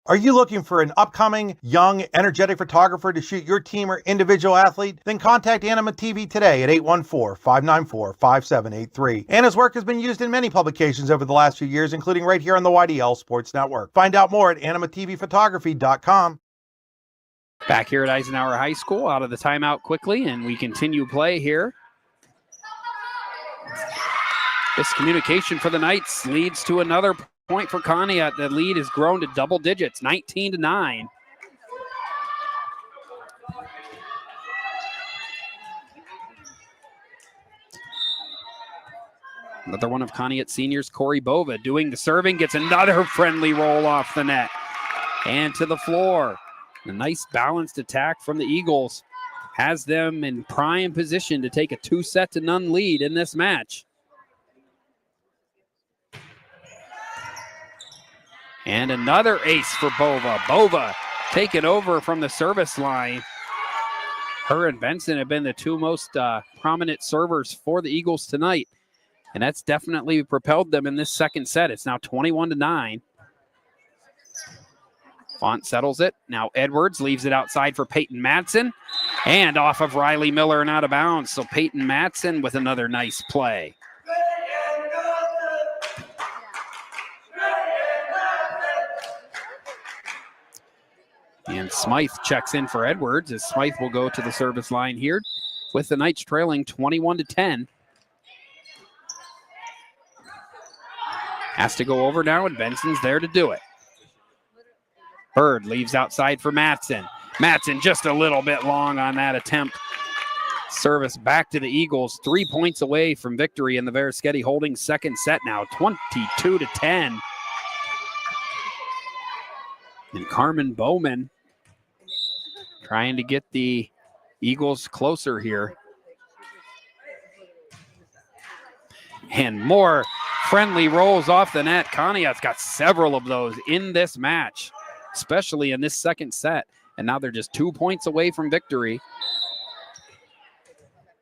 Are you looking for an upcoming, young, energetic photographer to shoot your team or individual athlete? Then contact Anima TV today at 814-594-5783. Anna's work has been used in many publications over the last few years, including right here on the YDL Sports Network. Find out more at animatvphotography.com. Back here at Eisenhower High School, out of the timeout quickly, and we continue play here. This communication for the Knights leads to another point for Conneaut. The lead has grown to double digits, 19-9. Another one of Conneaut seniors, Corey Bova, doing the serving, gets another friendly roll off the net and to the floor. A nice balanced attack from the Eagles. has them in prime position to take a 2-0 lead in this match. And another ace for Bova. Bova taking over from the service line. Her and Benson have been the two most prominent servers for the Eagles tonight. And that's definitely propelled them in this second set. It's now 21-9. Font settles it. Now Edwards leaves it outside for Peyton Madsen. And off of Riley Miller and out of bounds. So Peyton Madsen with another nice play. And Smythe checks in for Edwards as Smythe will go to the service line here with the Knights trailing 21-10. Has to go over now, and Benson's there to do it. Bird leaves outside for Madsen. Madsen just a little bit long on that attempt. Service back to the Eagles, 3 points away from victory in the Veriskety Holdings second set now, 22-10. And Carmen Bowman trying to get the Eagles closer here. And more friendly rolls off the net. Conneaut's got several of those in this match, especially in this second set. And now they're just 2 points away from victory.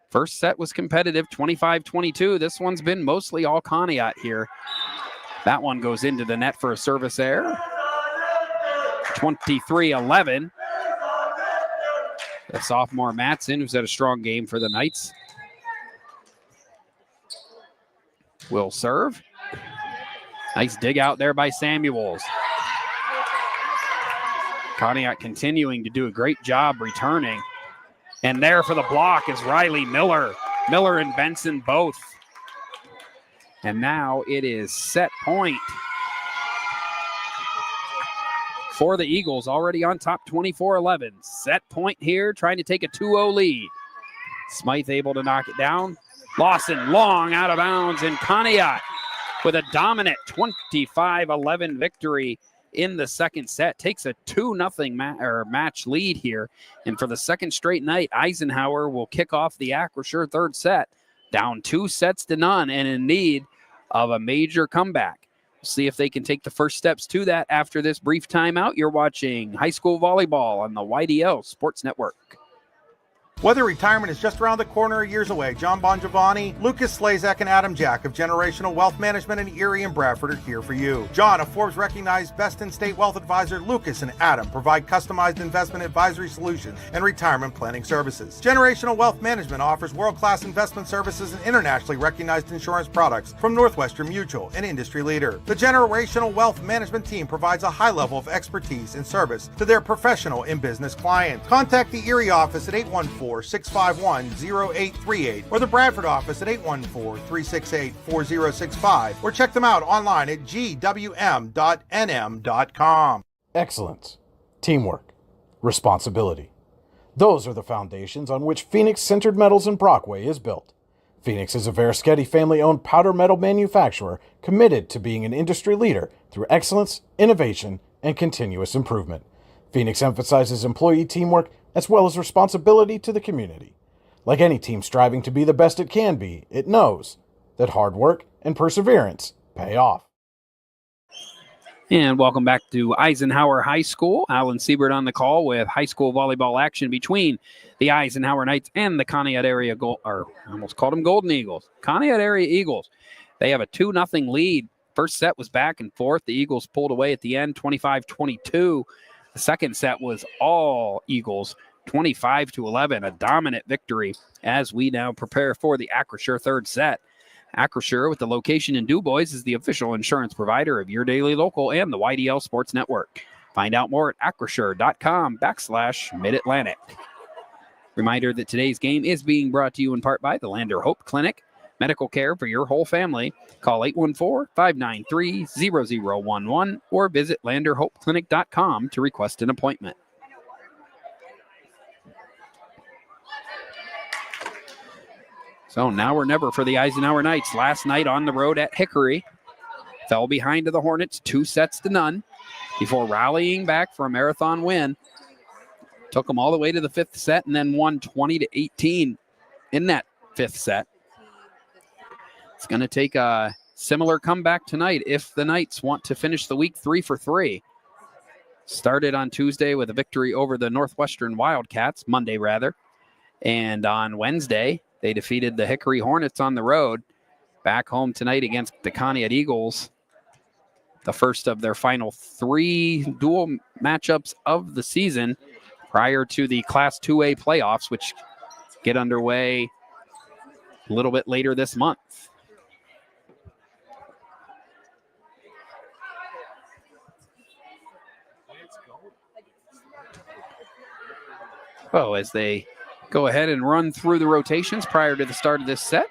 First set was competitive, 25-22. This one's been mostly all Conneaut here. That one goes into the net for a service error. 23-11. The sophomore Madsen, who's had a strong game for the Knights, will serve. Nice dig out there by Samuels. Conneaut continuing to do a great job returning. And there for the block is Riley Miller. Miller and Benson both. And now it is set point for the Eagles, already on top 24-11. Set point here, trying to take a 2-0 lead. Smythe able to knock it down. Lawson long out of bounds, and Conneaut with a dominant 25-11 victory in the second set. Takes a 2-0 match lead here. And for the second straight night, Eisenhower will kick off the Acrisure third set, down 2-0 and in need of a major comeback. See if they can take the first steps to that after this brief timeout. You're watching high school volleyball on the YDL Sports Network. Whether retirement is just around the corner or years away, John Bongiovanni, Lucas Slazak, and Adam Jack of Generational Wealth Management in Erie and Bradford are here for you. John, a Forbes-recognized best-in-state wealth advisor, Lucas and Adam provide customized investment advisory solutions and retirement planning services. Generational Wealth Management offers world-class investment services and internationally recognized insurance products from Northwestern Mutual, an industry leader. The Generational Wealth Management team provides a high level of expertise and service to their professional and business clients. Contact the Erie office at 814-651-0838 or the Bradford office at 814-368-4065 or check them out online at gwm.nm.com. Excellence, teamwork, responsibility. Those are the foundations on which Phoenix Sintered Metals in Brockway is built. Phoenix is a Veriskety family-owned powder metal manufacturer committed to being an industry leader through excellence, innovation, and continuous improvement. Phoenix emphasizes employee teamwork as well as responsibility to the community. Like any team striving to be the best it can be, it knows that hard work and perseverance pay off. And welcome back to Eisenhower High School. Alan Siebert on the call with high school volleyball action between the Eisenhower Knights and the Conneaut area I almost called them Golden Eagles. Conneaut area Eagles. They have a 2-0 lead. First set was back and forth. The Eagles pulled away at the end, 25-22. The second set was all Eagles, 25-11, a dominant victory as we now prepare for the Acrisure third set. Acrisure, with the location in DuBois, is the official insurance provider of Your Daily Local and the YDL Sports Network. Find out more at acrisure.com/Mid-Atlantic. Reminder that today's game is being brought to you in part by the Lander Hope Clinic. Medical care for your whole family. Call 814-593-0011 or visit landerhopeclinic.com to request an appointment. So now or never for the Eisenhower Knights. Last night on the road at Hickory, fell behind to the Hornets 2-0 before rallying back for a marathon win Took them all the way to the fifth set and then won 20-18 in that fifth set. It's going to take a similar comeback tonight if the Knights want to finish the week 3 for 3. Started on Tuesday with a victory over the Northwestern Wildcats, Monday rather. And on Wednesday, they defeated the Hickory Hornets on the road. Back home tonight against the Conneaut Eagles. The first of their final 3 dual matchups of the season prior to the Class 2A playoffs, which get underway a little bit later this month. Oh, as they go ahead and run through the rotations prior to the start of this set.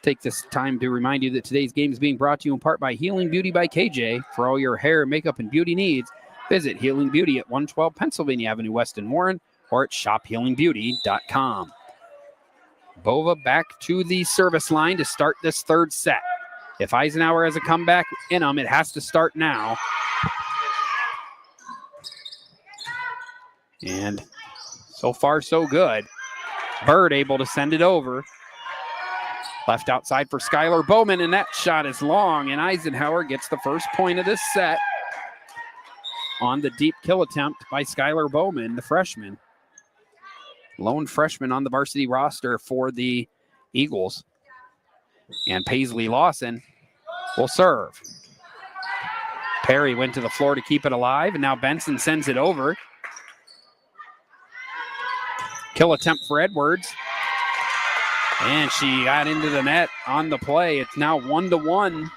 Take this time to remind you that today's game is being brought to you in part by Healing Beauty by KJ. For all your hair, makeup, and beauty needs, visit Healing Beauty at 112 Pennsylvania Avenue West in Warren or at shophealingbeauty.com. Bova back to the service line to start this third set. If Eisenhower has a comeback in him, it has to start now. And so far, so good. Bird able to send it over. Left outside for Skylar Bowman, and that shot is long, and Eisenhower gets the first point of this set on the deep kill attempt by Skylar Bowman, the freshman. Lone freshman on the varsity roster for the Eagles. And Paisley Lawson will serve. Perry went to the floor to keep it alive, and now Benson sends it over. Kill attempt for Edwards. And she got into the net on the play. It's now 1-1.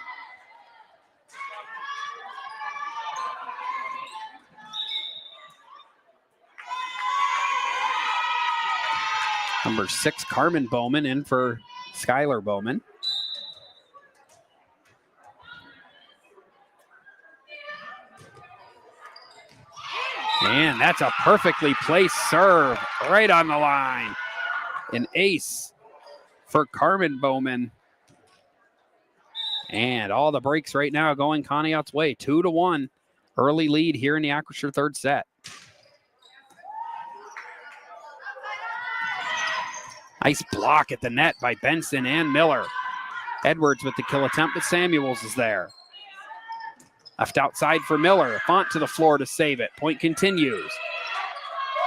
Number 6, Carmen Bowman, in for Skylar Bowman. And that's a perfectly placed serve right on the line. An ace for Carmen Bowman. And all the breaks right now going Conneaut's way. 2-1. Early lead here in the Acrisure third set. Nice block at the net by Benson and Miller. Edwards with the kill attempt, but Samuels is there. Left outside for Miller. Font to the floor to save it. Point continues.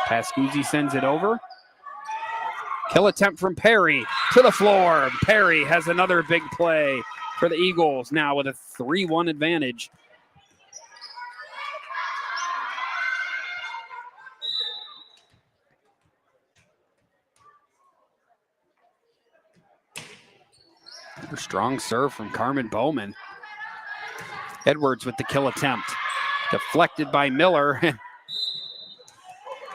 Pascuzzi sends it over. Kill attempt from Perry to the floor. Perry has another big play for the Eagles now with a 3-1 advantage. A strong serve from Carmen Bowman. Edwards with the kill attempt. Deflected by Miller.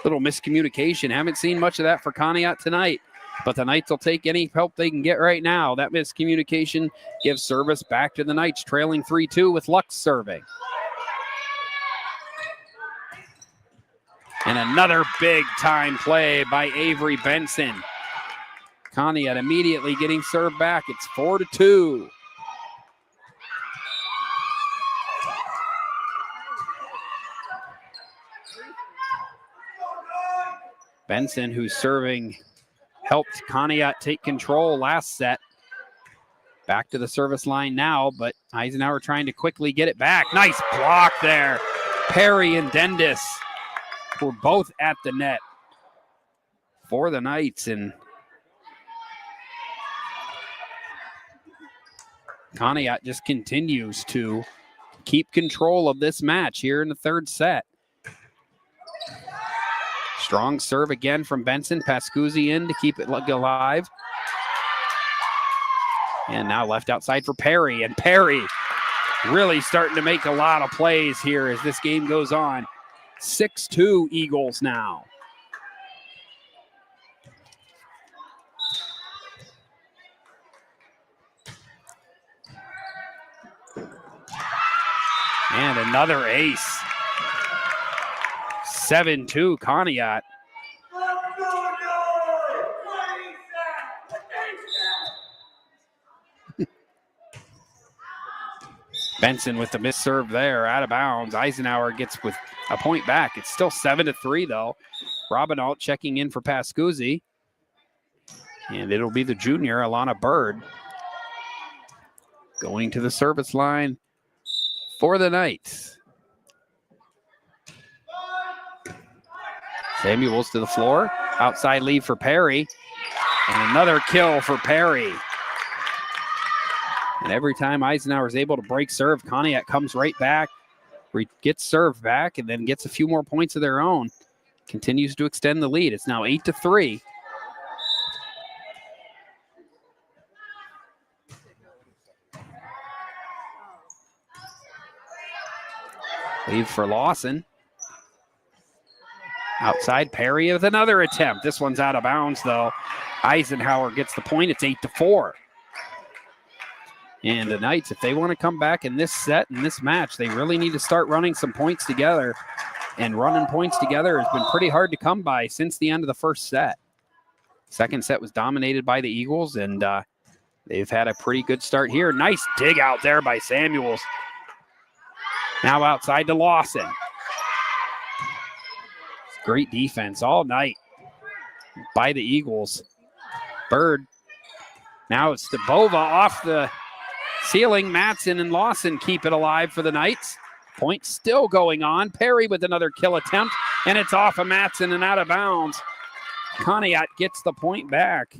Little miscommunication. Haven't seen much of that for Conneaut tonight, but the Knights will take any help they can get right now. That miscommunication gives service back to the Knights, trailing 3-2 with Lux serving. And another big time play by Avery Benson. Conneaut immediately getting served back. It's 4-2. Benson, who's serving, helped Conneaut take control last set. Back to the service line now, but Eisenhower trying to quickly get it back. Nice block there. Perry and Dendis were both at the net for the Knights, and Conneaut just continues to keep control of this match here in the third set. Strong serve again from Benson. Pascuzzi in to keep it alive. And now left outside for Perry. And Perry really starting to make a lot of plays here as this game goes on. 6-2 Eagles now. And another ace. 7-2 Conneaut. Benson with the missed serve there, out of bounds. Eisenhower gets with a point back. It's still 7-3 though. Robinault checking in for Pascuzzi. And it'll be the junior, Alana Bird, going to the service line for the Knights. Samuels to the floor. Outside lead for Perry. And another kill for Perry. And every time Eisenhower is able to break serve, Conneaut comes right back, gets served back, and then gets a few more points of their own. Continues to extend the lead. It's now 8-3. Lead for Lawson. Outside, Perry with another attempt. This one's out of bounds, though. Eisenhower gets the point. It's 8-4. And the Knights, if they want to come back in this set, in this match, they really need to start running some points together. And running points together has been pretty hard to come by since the end of the first set. Second set was dominated by the Eagles, and they've had a pretty good start here. Nice dig out there by Samuels. Now outside to Lawson. Great defense all night by the Eagles. Bird. Now it's to Bova off the ceiling. Matson and Lawson keep it alive for the Knights. Point still going on. Perry with another kill attempt, and it's off of Matson and out of bounds. Conneaut gets the point back.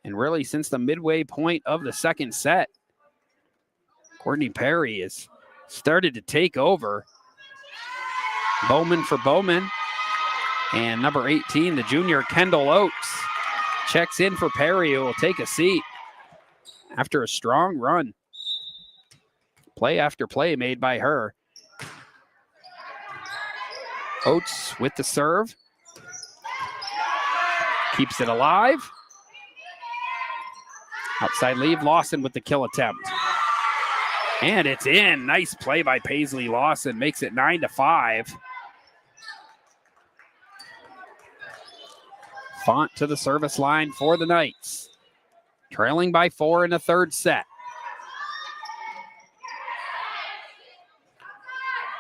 And really, since the midway point of the second set, Courtney Perry has started to take over. Bowman for Bowman. And number 18, the junior Kendall Oates, checks in for Perry, who will take a seat after a strong run. Play after play made by her. Oates with the serve. Keeps it alive. Outside leave, Lawson with the kill attempt. And it's in. Nice play by Paisley Lawson. Makes it 9-5. Font to the service line for the Knights. Trailing by 4 in the third set.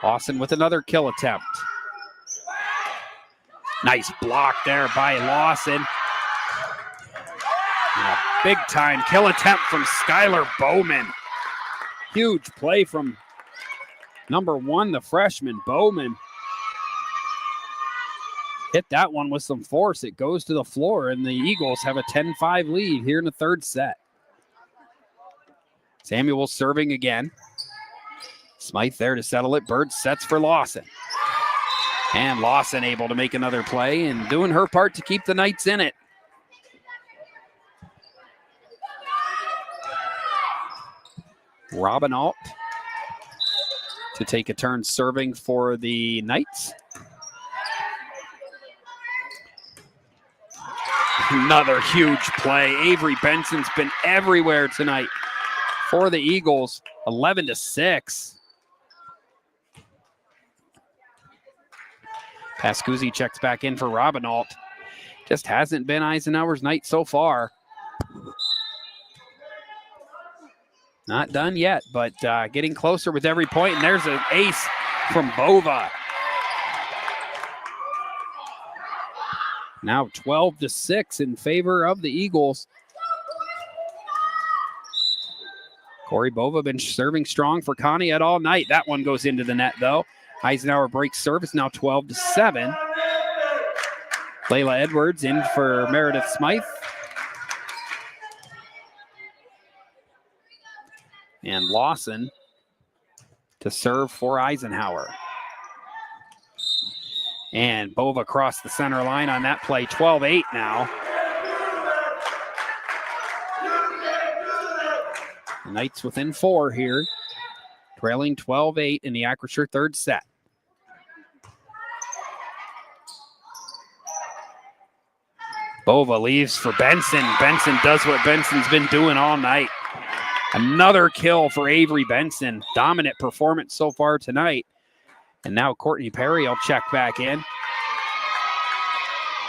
Lawson with another kill attempt. Nice block there by Lawson. And a big time kill attempt from Skylar Bowman. Huge play from number 1, the freshman Bowman. Hit that one with some force. It goes to the floor, and the Eagles have a 10-5 lead here in the third set. Samuel serving again. Smythe there to settle it. Bird sets for Lawson. And Lawson able to make another play and doing her part to keep the Knights in it. Robinault to take a turn serving for the Knights. Another huge play. Avery Benson's been everywhere tonight for the Eagles. 11-6. Pascuzzi checks back in for Robinault. Just hasn't been Eisenhower's night so far. Not done yet, but getting closer with every point. And there's an ace from Bova. Now 12-6 in favor of the Eagles. Corey Bova been serving strong for Conneaut all night. That one goes into the net, though. Eisenhower breaks service, now 12-7. Layla Edwards in for Meredith Smythe. And Lawson to serve for Eisenhower. And Bova across the center line on that play, 12-8 now. The Knights within 4 here, trailing 12-8 in the Acrisure third set. Bova leaves for Benson. Benson does what Benson's been doing all night. Another kill for Avery Benson. Dominant performance so far tonight. And now Courtney Perry will check back in.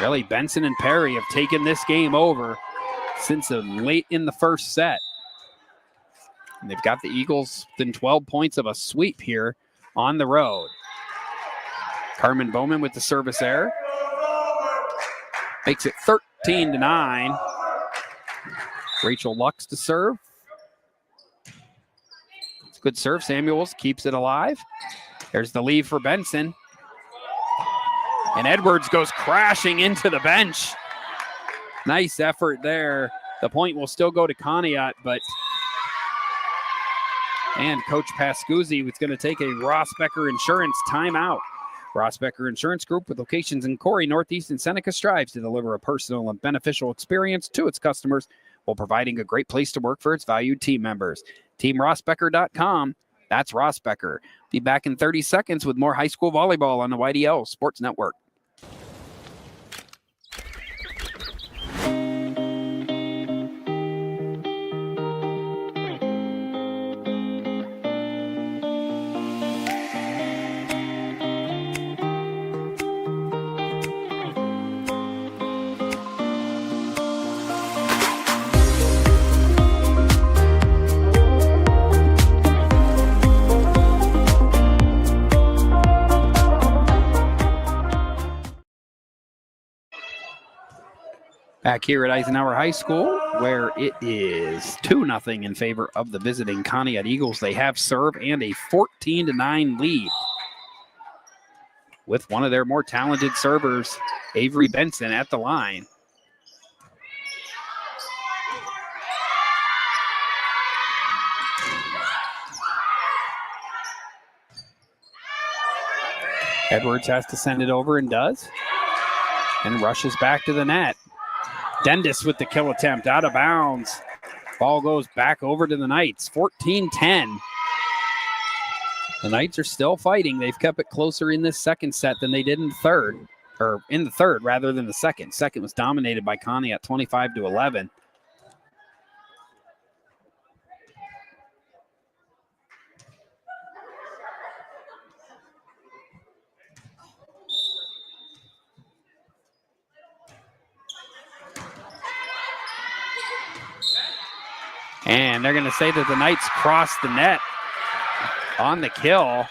Really, Benson and Perry have taken this game over since late in the first set. And they've got the Eagles within 12 points of a sweep here on the road. Carmen Bowman with the service error. Makes it 13-9. Rachel Lux to serve. It's a good serve. Samuels keeps it alive. There's the lead for Benson. And Edwards goes crashing into the bench. Nice effort there. The point will still go to Conneaut, and Coach Pascuzzi was going to take a Ross Becker Insurance timeout. Ross Becker Insurance Group, with locations in Corey, Northeast, and Seneca, strives to deliver a personal and beneficial experience to its customers while providing a great place to work for its valued team members. TeamRossBecker.com. That's Ross Becker. Be back in 30 seconds with more high school volleyball on the YDL Sports Network. Back here at Eisenhower High School, where it is 2-0 in favor of the visiting Conneaut Eagles. They have serve and a 14-9 lead with one of their more talented servers, Avery Benson, at the line. Edwards has to send it over and does, and rushes back to the net. Dendis with the kill attempt, out of bounds. Ball goes back over to the Knights, 14-10. The Knights are still fighting. They've kept it closer in this second set than they did in the third, or in the third rather than the second. Second was dominated by Conneaut, 25-11. And they're going to say that the Knights crossed the net on the kill.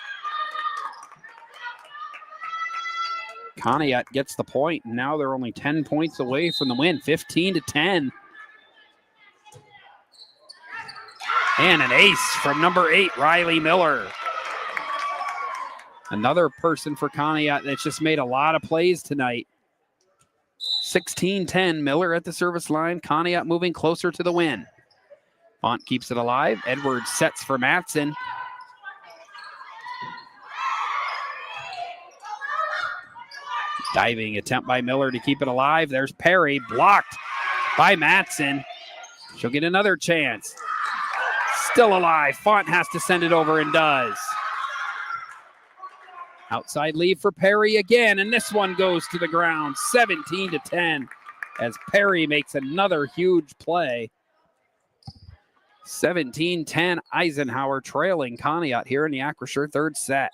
Conneaut gets the point, and now they're only 10 points away from the win, 15-10. And an ace from number 8, Riley Miller. Another person for Conneaut that's just made a lot of plays tonight. 16-10, Miller at the service line. Conneaut moving closer to the win. Font keeps it alive. Edwards sets for Matson. Diving attempt by Miller to keep it alive. There's Perry, blocked by Matson. She'll get another chance. Still alive. Font has to send it over and does. Outside lead for Perry again, and this one goes to the ground, 17-10, as Perry makes another huge play. 17-10, Eisenhower trailing Conneaut here in the Acrisure third set.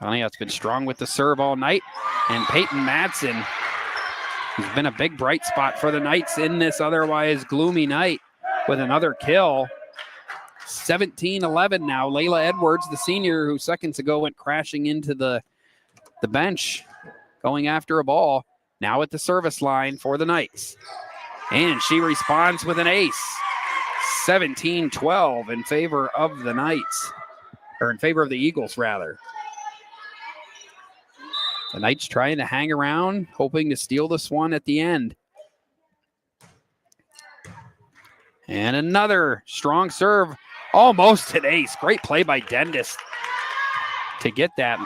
Conneaut's been strong with the serve all night, and Peyton Madsen has been a big bright spot for the Knights in this otherwise gloomy night with another kill. 17-11 now. Layla Edwards, the senior who seconds ago went crashing into the bench, going after a ball. Now at the service line for the Knights. And she responds with an ace. 17-12 in favor of the Knights. Or in favor of the Eagles, rather. The Knights trying to hang around, hoping to steal this one at the end. And another strong serve. Almost an ace. Great play by Dendis to get that.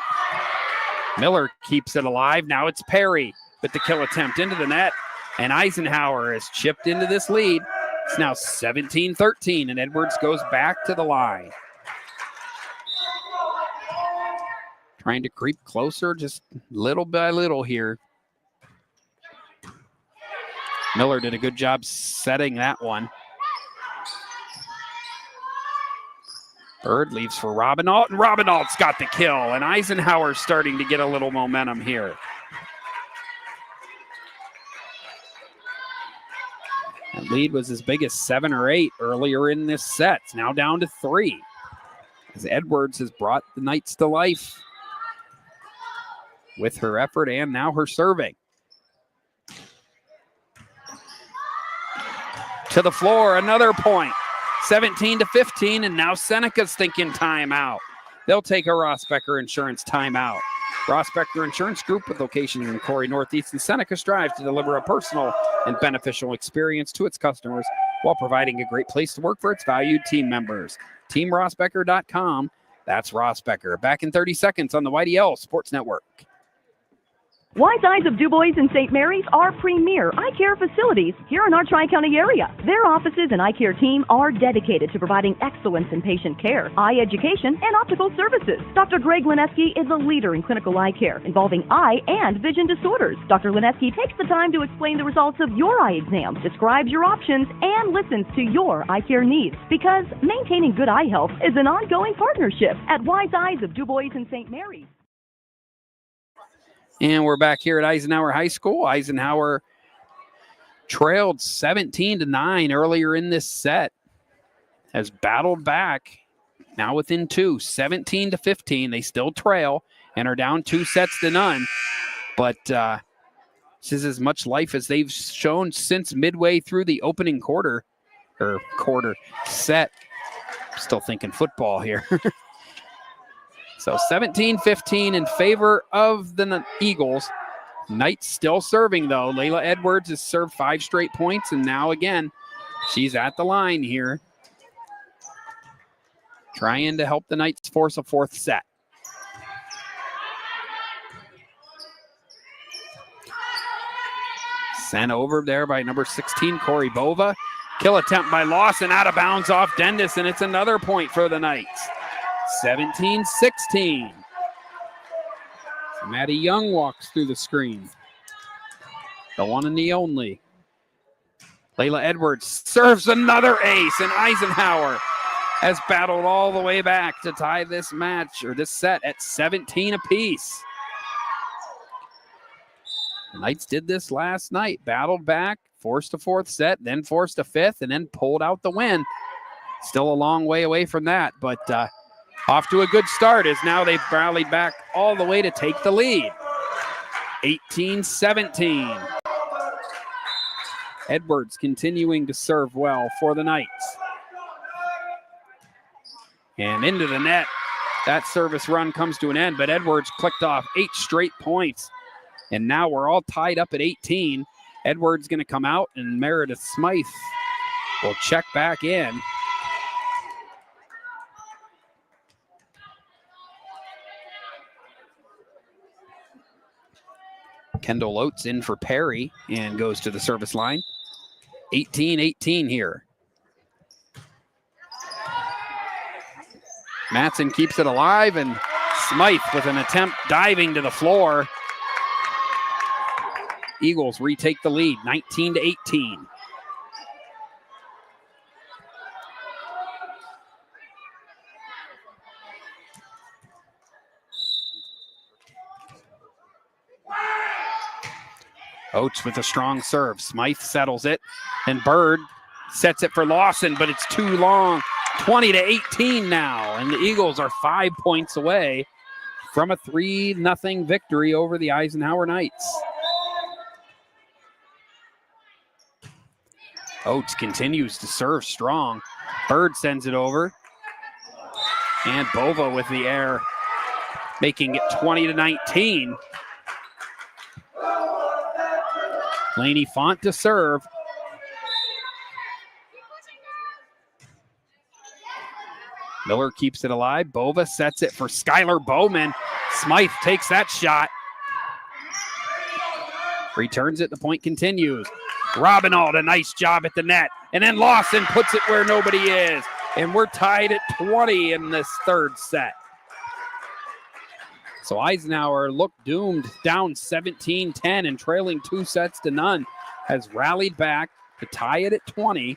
Miller keeps it alive. Now it's Perry with the kill attempt into the net, and Eisenhower has chipped into this lead. It's now 17-13, and Edwards goes back to the line. Trying to creep closer just little by little here. Miller did a good job setting that one. Bird leaves for Robinault, and Robinault's got the kill, and Eisenhower's starting to get a little momentum here. That lead was as big as 7 or 8 earlier in this set. It's now down to 3. as Edwards has brought the Knights to life with her effort and now her serving. To the floor, another point. 17-15, and now Seneca's thinking timeout. They'll take a Ross Becker Insurance timeout. Ross Becker Insurance Group, with locations in Corey, Northeast, and Seneca, strives to deliver a personal and beneficial experience to its customers while providing a great place to work for its valued team members. TeamRossBecker.com. That's Ross Becker. Back in 30 seconds on the YDL Sports Network. Wise Eyes of DuBois and St. Mary's are premier eye care facilities here in our Tri-County area. Their offices and eye care team are dedicated to providing excellence in patient care, eye education, and optical services. Dr. Greg Lineski is a leader in clinical eye care involving eye and vision disorders. Dr. Lineski takes the time to explain the results of your eye exam, describes your options, and listens to your eye care needs, because maintaining good eye health is an ongoing partnership at Wise Eyes of DuBois and St. Mary's. And we're back here at Eisenhower High School. Eisenhower trailed 17-9 earlier in this set, has battled back, now within 2, 17-15. They still trail and are down 2-0, but this is as much life as they've shown since midway through the opening quarter set. Still thinking football here. So 17-15 in favor of the Eagles. Knights still serving, though. Layla Edwards has served 5 straight points, and now again, she's at the line here, trying to help the Knights force a 4th set. Sent over there by number 16, Corey Bova. Kill attempt by Lawson, out of bounds off Dendis, and it's another point for the Knights. 17-16. Maddie Young walks through the screen. The one and the only. Layla Edwards serves another ace, and Eisenhower has battled all the way back to tie this match, or this set, at 17 apiece. The Knights did this last night, battled back, forced a 4th set, then forced a 5th, and then pulled out the win. Still a long way away from that, but off to a good start as now they've rallied back all the way to take the lead. 18-17. Edwards continuing to serve well for the Knights. And into the net. That service run comes to an end, but Edwards clicked off 8 straight points. And now we're all tied up at 18. Edwards going to come out, and Meredith Smythe will check back in. Kendall Oates in for Perry and goes to the service line. 18-18 here. Matson keeps it alive, and Smythe with an attempt diving to the floor. Eagles retake the lead, 19-18. Oates with a strong serve. Smythe settles it, and Bird sets it for Lawson, but it's too long. 20-18 now, and the Eagles are 5 points away from a 3-0 victory over the Eisenhower Knights. Oates continues to serve strong. Bird sends it over, and Bova with the air, making it 20-19. Laney Font to serve. Miller keeps it alive. Bova sets it for Skylar Bowman. Smythe takes that shot. Returns it. The point continues. Robinald, a nice job at the net. And then Lawson puts it where nobody is. And we're tied at 20 in this 3rd set. So Eisenhower looked doomed, down 17-10 and trailing 2-0, has rallied back to tie it at 20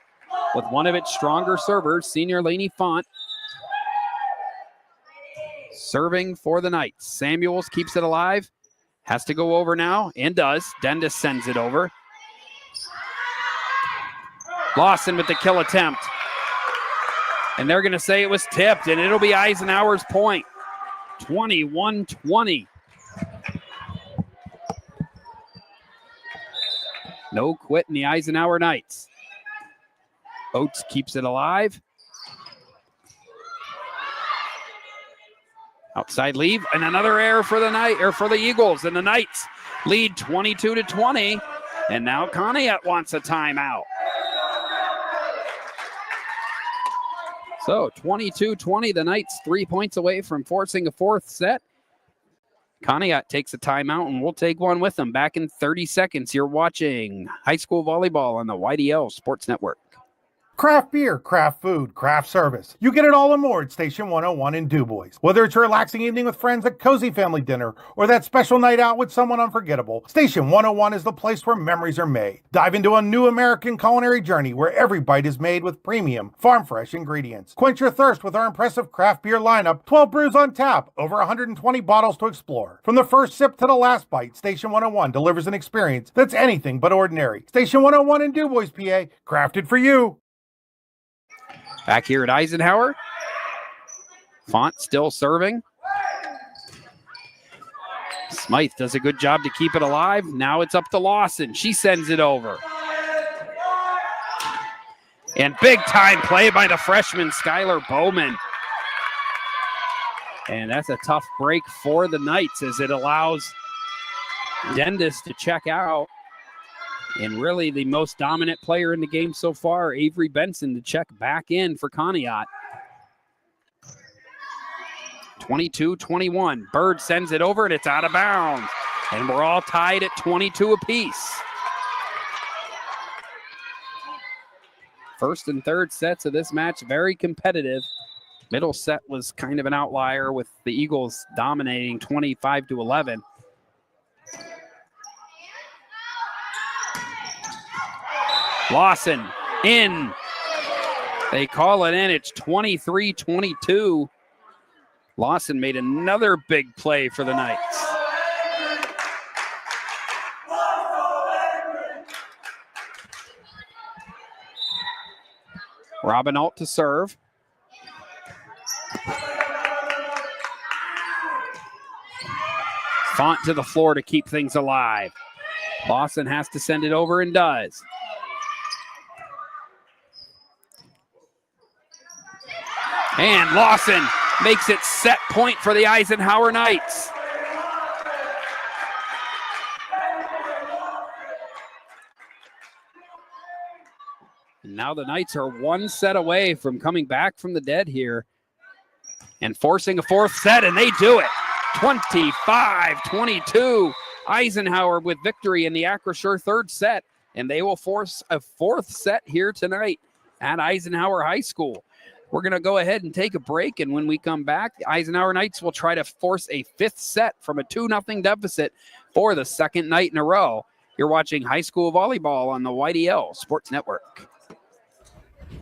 with one of its stronger servers, senior Laney Font, serving for the Knights. Samuels keeps it alive, has to go over now, and does. Dendis sends it over. Lawson with the kill attempt. And they're going to say it was tipped, and it'll be Eisenhower's point. 21-20. No quit in the Eisenhower Knights. Oates keeps it alive. Outside leave, and another error for the Eagles, and the Knights lead 22-20. And now Conneaut wants a timeout. So 22-20, the Knights 3 points away from forcing a fourth set. Conneaut takes a timeout, and we'll take one with them. Back in 30 seconds, you're watching high school volleyball on the YDL Sports Network. Craft beer, craft food, craft service. You get it all and more at Station 101 in DuBois. Whether it's a relaxing evening with friends at cozy family dinner or that special night out with someone unforgettable, Station 101 is the place where memories are made. Dive into a new American culinary journey where every bite is made with premium, farm-fresh ingredients. Quench your thirst with our impressive craft beer lineup, 12 brews on tap, over 120 bottles to explore. From the first sip to the last bite, Station 101 delivers an experience that's anything but ordinary. Station 101 in DuBois, PA, crafted for you. Back here at Eisenhower. Font still serving. Smythe does a good job to keep it alive. Now it's up to Lawson. She sends it over. And big time play by the freshman, Skylar Bowman. And that's a tough break for the Knights as it allows Dendis to check out. And really the most dominant player in the game so far, Avery Benson, to check back in for Conneaut. 22-21. Bird sends it over, and it's out of bounds. And we're all tied at 22 apiece. First and third sets of this match, very competitive. Middle set was kind of an outlier with the Eagles dominating 25-11. Lawson in. They call it in. It's 23-22. Lawson made another big play for the Knights. Robinault to serve. Font to the floor to keep things alive. Lawson has to send it over and does. And Lawson makes it set point for the Eisenhower Knights. And now the Knights are one set away from coming back from the dead here and forcing a fourth set, and they do it. 25-22. Eisenhower with victory in the Acrisure third set, and they will force a fourth set here tonight at Eisenhower High School. We're going to go ahead and take a break, and when we come back, the Eisenhower Knights will try to force a fifth set from a 2-0 deficit for the second night in a row. You're watching high school volleyball on the YDL Sports Network.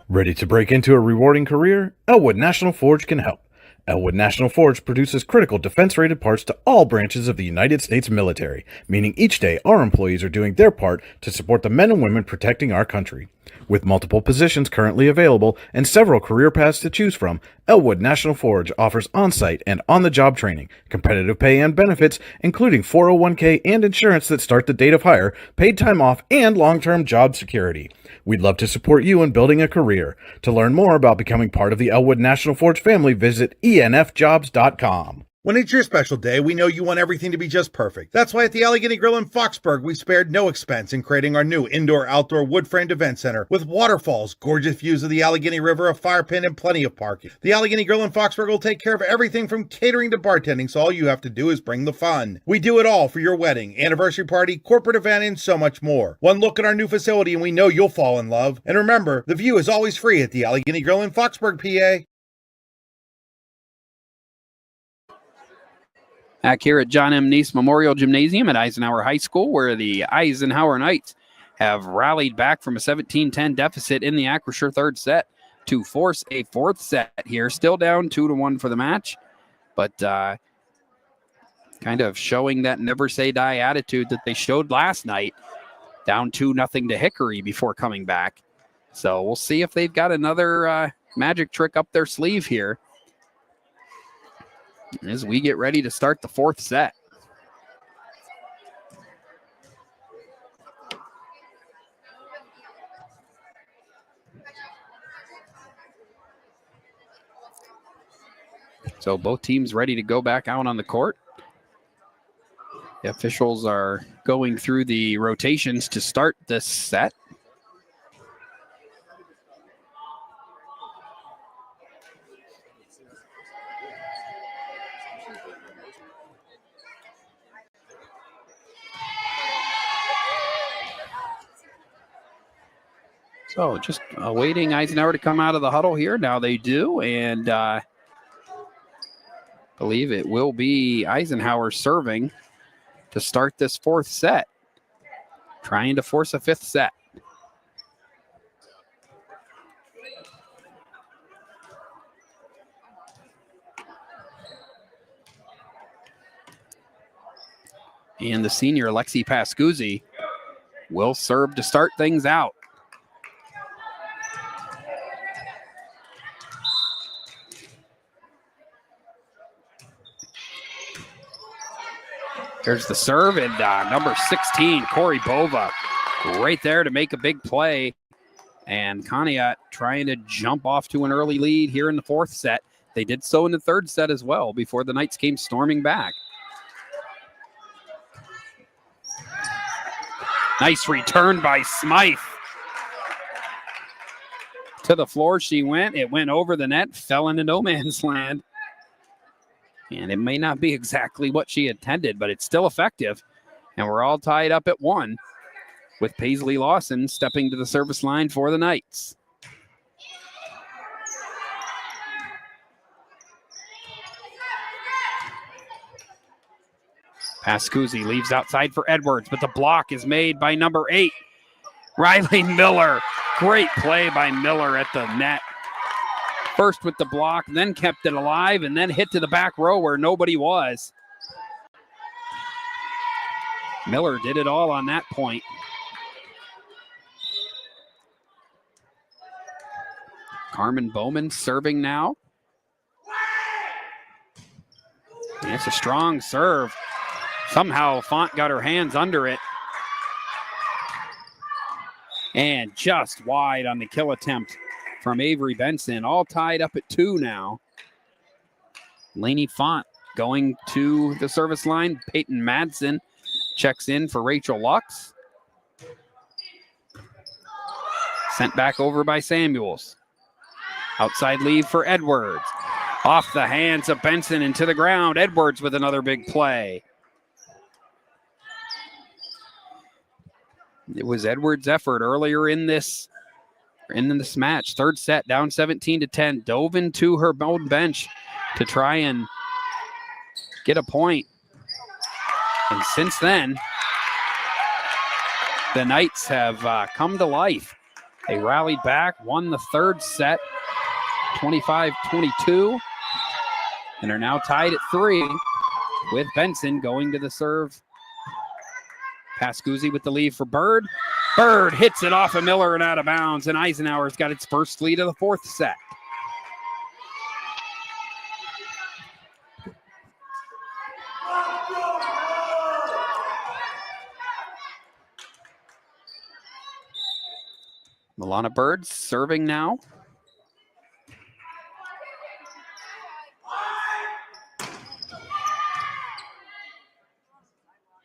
Ready to break into a rewarding career? Elwood National Forge can help. Elwood National Forge produces critical defense-rated parts to all branches of the United States military, meaning each day our employees are doing their part to support the men and women protecting our country. With multiple positions currently available and several career paths to choose from, Elwood National Forge offers on-site and on-the-job training, competitive pay and benefits, including 401k and insurance that start the date of hire, paid time off, and long-term job security. We'd love to support you in building a career. To learn more about becoming part of the Elwood National Forge family, visit enfjobs.com. When it's your special day, we know you want everything to be just perfect. That's why at the Allegheny Grill in Foxburg, we spared no expense in creating our new indoor-outdoor wood-framed event center with waterfalls, gorgeous views of the Allegheny River, a fire pit, and plenty of parking. The Allegheny Grill in Foxburg will take care of everything from catering to bartending, so all you have to do is bring the fun. We do it all for your wedding, anniversary party, corporate event, and so much more. One look at our new facility and we know you'll fall in love. And remember, the view is always free at the Allegheny Grill in Foxburg, PA. Back here at John M. Neese Memorial Gymnasium at Eisenhower High School, where the Eisenhower Knights have rallied back from a 17-10 deficit in the Acrisure third set to force a fourth set here. Still down 2-1 for the match, but kind of showing that never say die attitude that they showed last night, down 2-0 to Hickory before coming back. So we'll see if they've got another magic trick up their sleeve here as we get ready to start the fourth set. So both teams ready to go back out on the court. The officials are going through the rotations to start this set. So just awaiting Eisenhower to come out of the huddle here. Now they do, and believe it will be Eisenhower serving to start this fourth set, trying to force a fifth set. And the senior, Alexi Pascuzzi, will serve to start things out. Here's the serve, and number 16, Corey Bova, right there to make a big play. And Conneaut trying to jump off to an early lead here in the fourth set. They did so in the third set as well before the Knights came storming back. Nice return by Smythe. To the floor she went. It went over the net, fell into no man's land. And it may not be exactly what she intended, but it's still effective. And we're all tied up at 1 with Paisley Lawson stepping to the service line for the Knights. Pascuzzi leaves outside for Edwards, but the block is made by number 8, Riley Miller. Great play by Miller at the net. First with the block, then kept it alive, and then hit to the back row where nobody was. Miller did it all on that point. Carmen Bowman serving now. And it's a strong serve. Somehow Font got her hands under it. And just wide on the kill attempt from Avery Benson, all tied up at 2 now. Lainey Font going to the service line. Peyton Madsen checks in for Rachel Lux. Sent back over by Samuels. Outside leave for Edwards. Off the hands of Benson into the ground. Edwards with another big play. It was Edwards' effort earlier in this match. Third set, down 17-10. Dove into her own bench to try and get a point. And since then, the Knights have come to life. They rallied back, won the third set, 25-22, and are now tied at 3 with Benson going to the serve. Pascuzzi with the lead for Bird. Bird hits it off of Miller and out of bounds, and Eisenhower's got its first lead of the fourth set. Milana Bird serving now.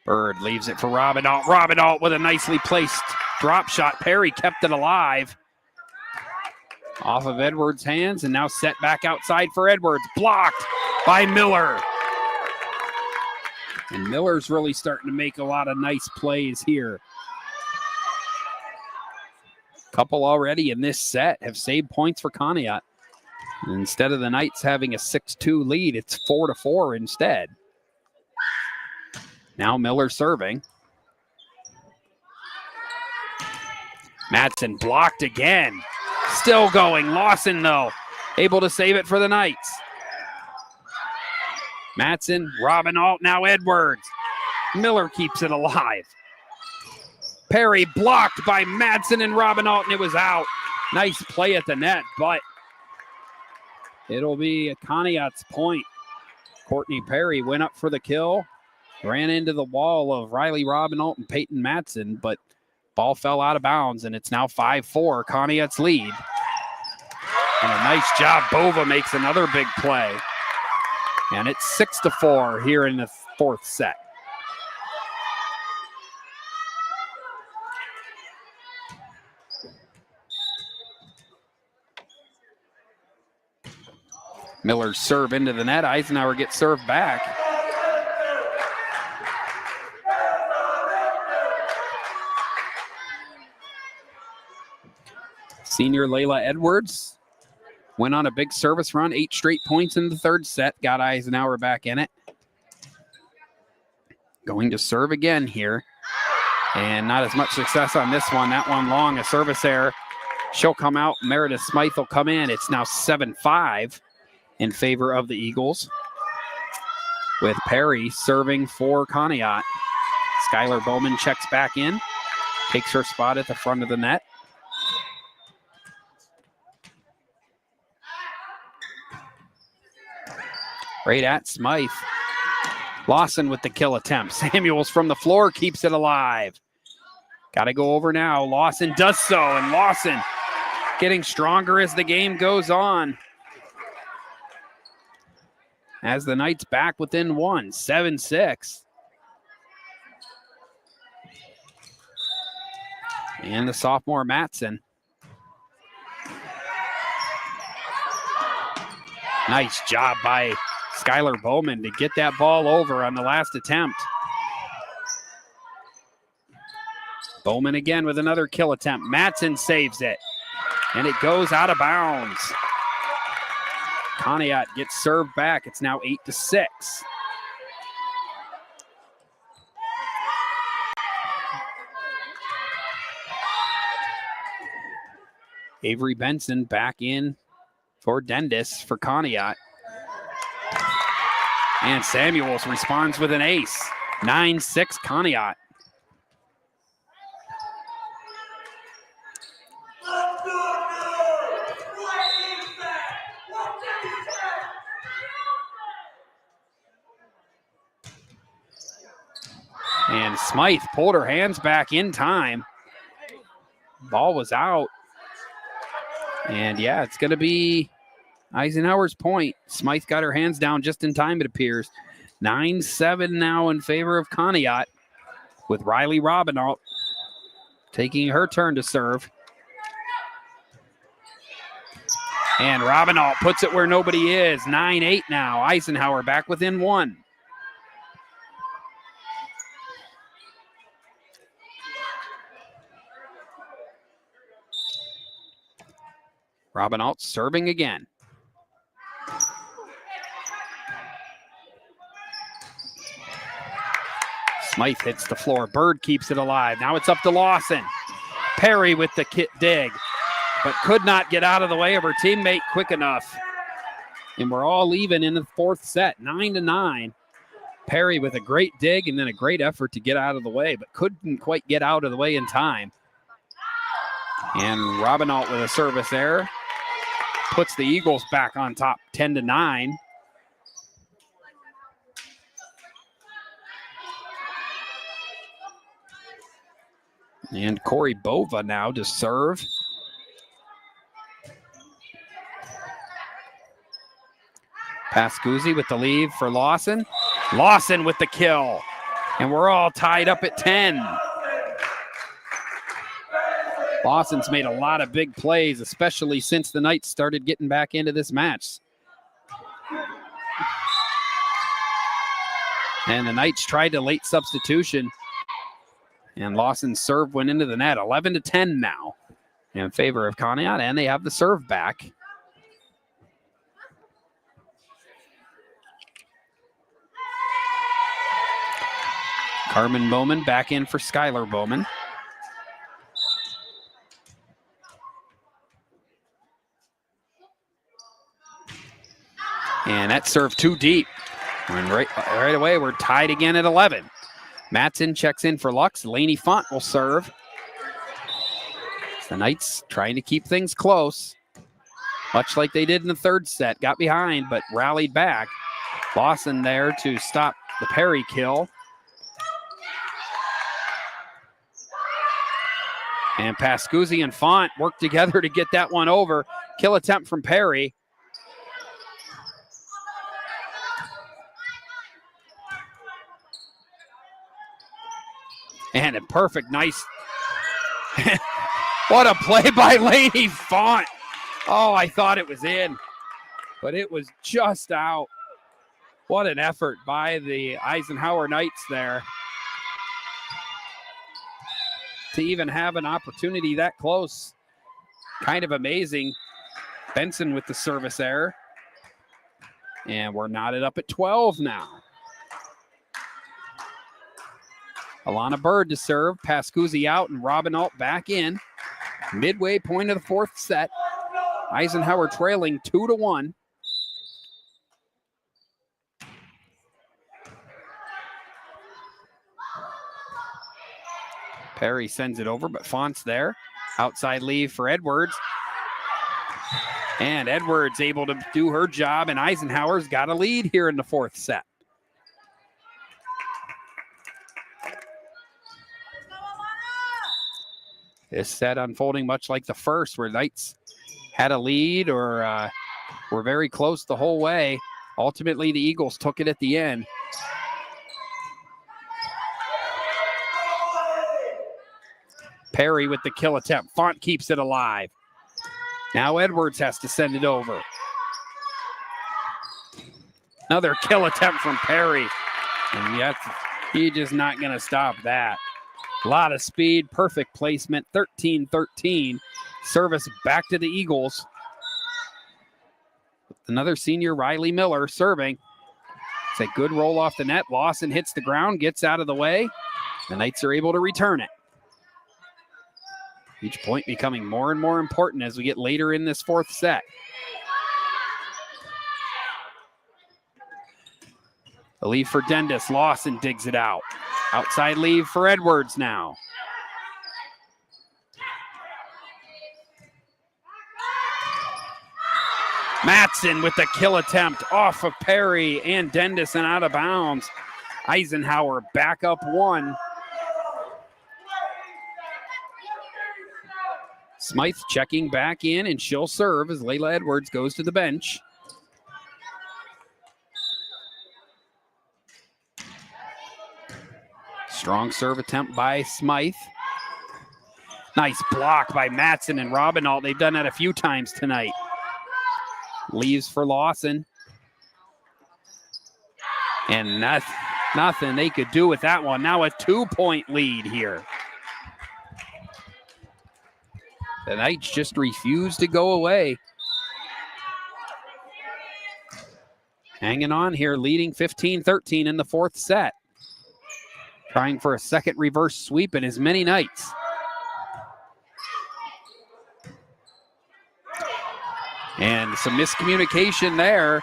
Bird leaves it for Robinault. Robinault with a nicely placed drop shot. Perry kept it alive. Off of Edwards' hands and now set back outside for Edwards. Blocked by Miller. And Miller's really starting to make a lot of nice plays here. Couple already in this set have saved points for Conneaut. Instead of the Knights having a 6-2 lead, it's 4-4 instead. Now Miller serving. Madsen blocked again. Still going. Lawson, though, able to save it for the Knights. Madsen, Robinault, now Edwards. Miller keeps it alive. Perry blocked by Madsen and Robinault, and it was out. Nice play at the net, but It'll be a Conneaut's point. Courtney Perry went up for the kill, ran into the wall of Riley Robinault and Peyton Matson, but ball fell out of bounds, and it's now 5-4, Conneaut's lead. And a nice job. Bova makes another big play. And it's 6-4 here in the fourth set. Miller's serve into the net. Eisenhower gets served back. Senior Layla Edwards went on a big service run, 8 straight points in the third set, got Eisenhower back in it. Going to serve again here, and not as much success on this one. That one long, a service error. She'll come out. Meredith Smythe will come in. It's now 7-5 in favor of the Eagles, with Perry serving for Conneaut. Skylar Bowman checks back in, takes her spot at the front of the net. Right at Smythe. Lawson with the kill attempt. Samuels from the floor keeps it alive. Got to go over now. Lawson does so, and Lawson getting stronger as the game goes on. As the Knights back within one, 7-6. And the sophomore Matson. Nice job by Skylar Bowman to get that ball over on the last attempt. Bowman again with another kill attempt. Matson saves it, and it goes out of bounds. Conneaut gets served back. It's now 8-6. Avery Benson back in for Dendis for Conneaut. And Samuels responds with an ace. 9-6 Conneaut. And Smythe pulled her hands back in time. Ball was out. And yeah, it's going to be Eisenhower's point. Smythe got her hands down just in time, it appears. 9-7 now in favor of Conneaut, with Riley Robinault taking her turn to serve. And Robinault puts it where nobody is. 9-8 now. Eisenhower back within one. Robinault serving again. Smythe hits the floor. Bird keeps it alive. Now it's up to Lawson. Perry with the dig, but could not get out of the way of her teammate quick enough. And we're all even in the fourth set, 9-9. Perry with a great dig and then a great effort to get out of the way, but couldn't quite get out of the way in time. And Robinault with a service error puts the Eagles back on top, 10-9. And Corey Bova now to serve. Pascuzzi with the lead for Lawson. Lawson with the kill. And we're all tied up at 10. Lawson's made a lot of big plays, especially since the Knights started getting back into this match. And the Knights tried a late substitution. And Lawson's serve went into the net. 11-10 now in favor of Conneaut, and they have the serve back. Carmen Bowman back in for Skylar Bowman. And that serve too deep. And right away, we're tied again at 11. Matson checks in for Lux. Lainey Font will serve. The Knights trying to keep things close. much like they did in the third set. Got behind, but rallied back. Lawson there to stop the Perry kill. And Pascuzzi and Font work together to get that one over. Kill attempt from Perry. And a perfect, nice. What a play by Laney Font. Oh, I thought it was in, but it was just out. What an effort by the Eisenhower Knights there to even have an opportunity that close. Kind of amazing. Benson with the service error. And we're knotted up at 12 now. Alana Bird to serve. Pascuzzi out and Robinault back in. Midway point of the fourth set. Eisenhower trailing 2-1. Perry sends it over, but Font's there. Outside leave for Edwards. And Edwards able to do her job, and Eisenhower's got a lead here in the fourth set. This set unfolding much like the first, where Knights had a lead or were very close the whole way. Ultimately, the Eagles took it at the end. Perry with the kill attempt. Font keeps it alive. Now Edwards has to send it over. Another kill attempt from Perry. And yet, he's just not going to stop that. A lot of speed, perfect placement, 13-13. Service back to the Eagles. Another senior, Riley Miller, serving. It's a good roll off the net. Lawson hits the ground, gets out of the way. The Knights are able to return it. Each point becoming more and more important as we get later in this fourth set. A leave for Dendis. Lawson digs it out. Outside leave for Edwards now. Matson with the kill attempt off of Perry and Dendis and out of bounds. Eisenhower back up one. Smythe checking back in, and she'll serve as Layla Edwards goes to the bench. Strong serve attempt by Smythe. Nice block by Matson and Robinault. They've done that a few times tonight. Leaves for Lawson. And nothing they could do with that one. Now a 2-point lead here. The Knights just refuse to go away. Hanging on here, leading 15-13 in the fourth set. Trying for a second reverse sweep in as many nights. And some miscommunication there.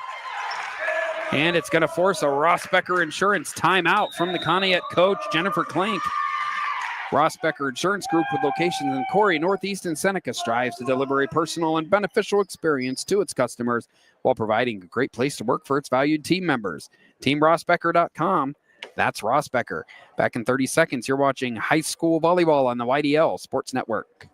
And it's going to force a Rossbecker Insurance timeout from the Conneaut coach, Jennifer Klink. Rossbecker Insurance Group, with locations in Corey, Northeast, and Seneca, strives to deliver a personal and beneficial experience to its customers while providing a great place to work for its valued team members. TeamRossbecker.com. That's Rossbecker. Back in 30 seconds, you're watching high school volleyball on the YDL Sports Network.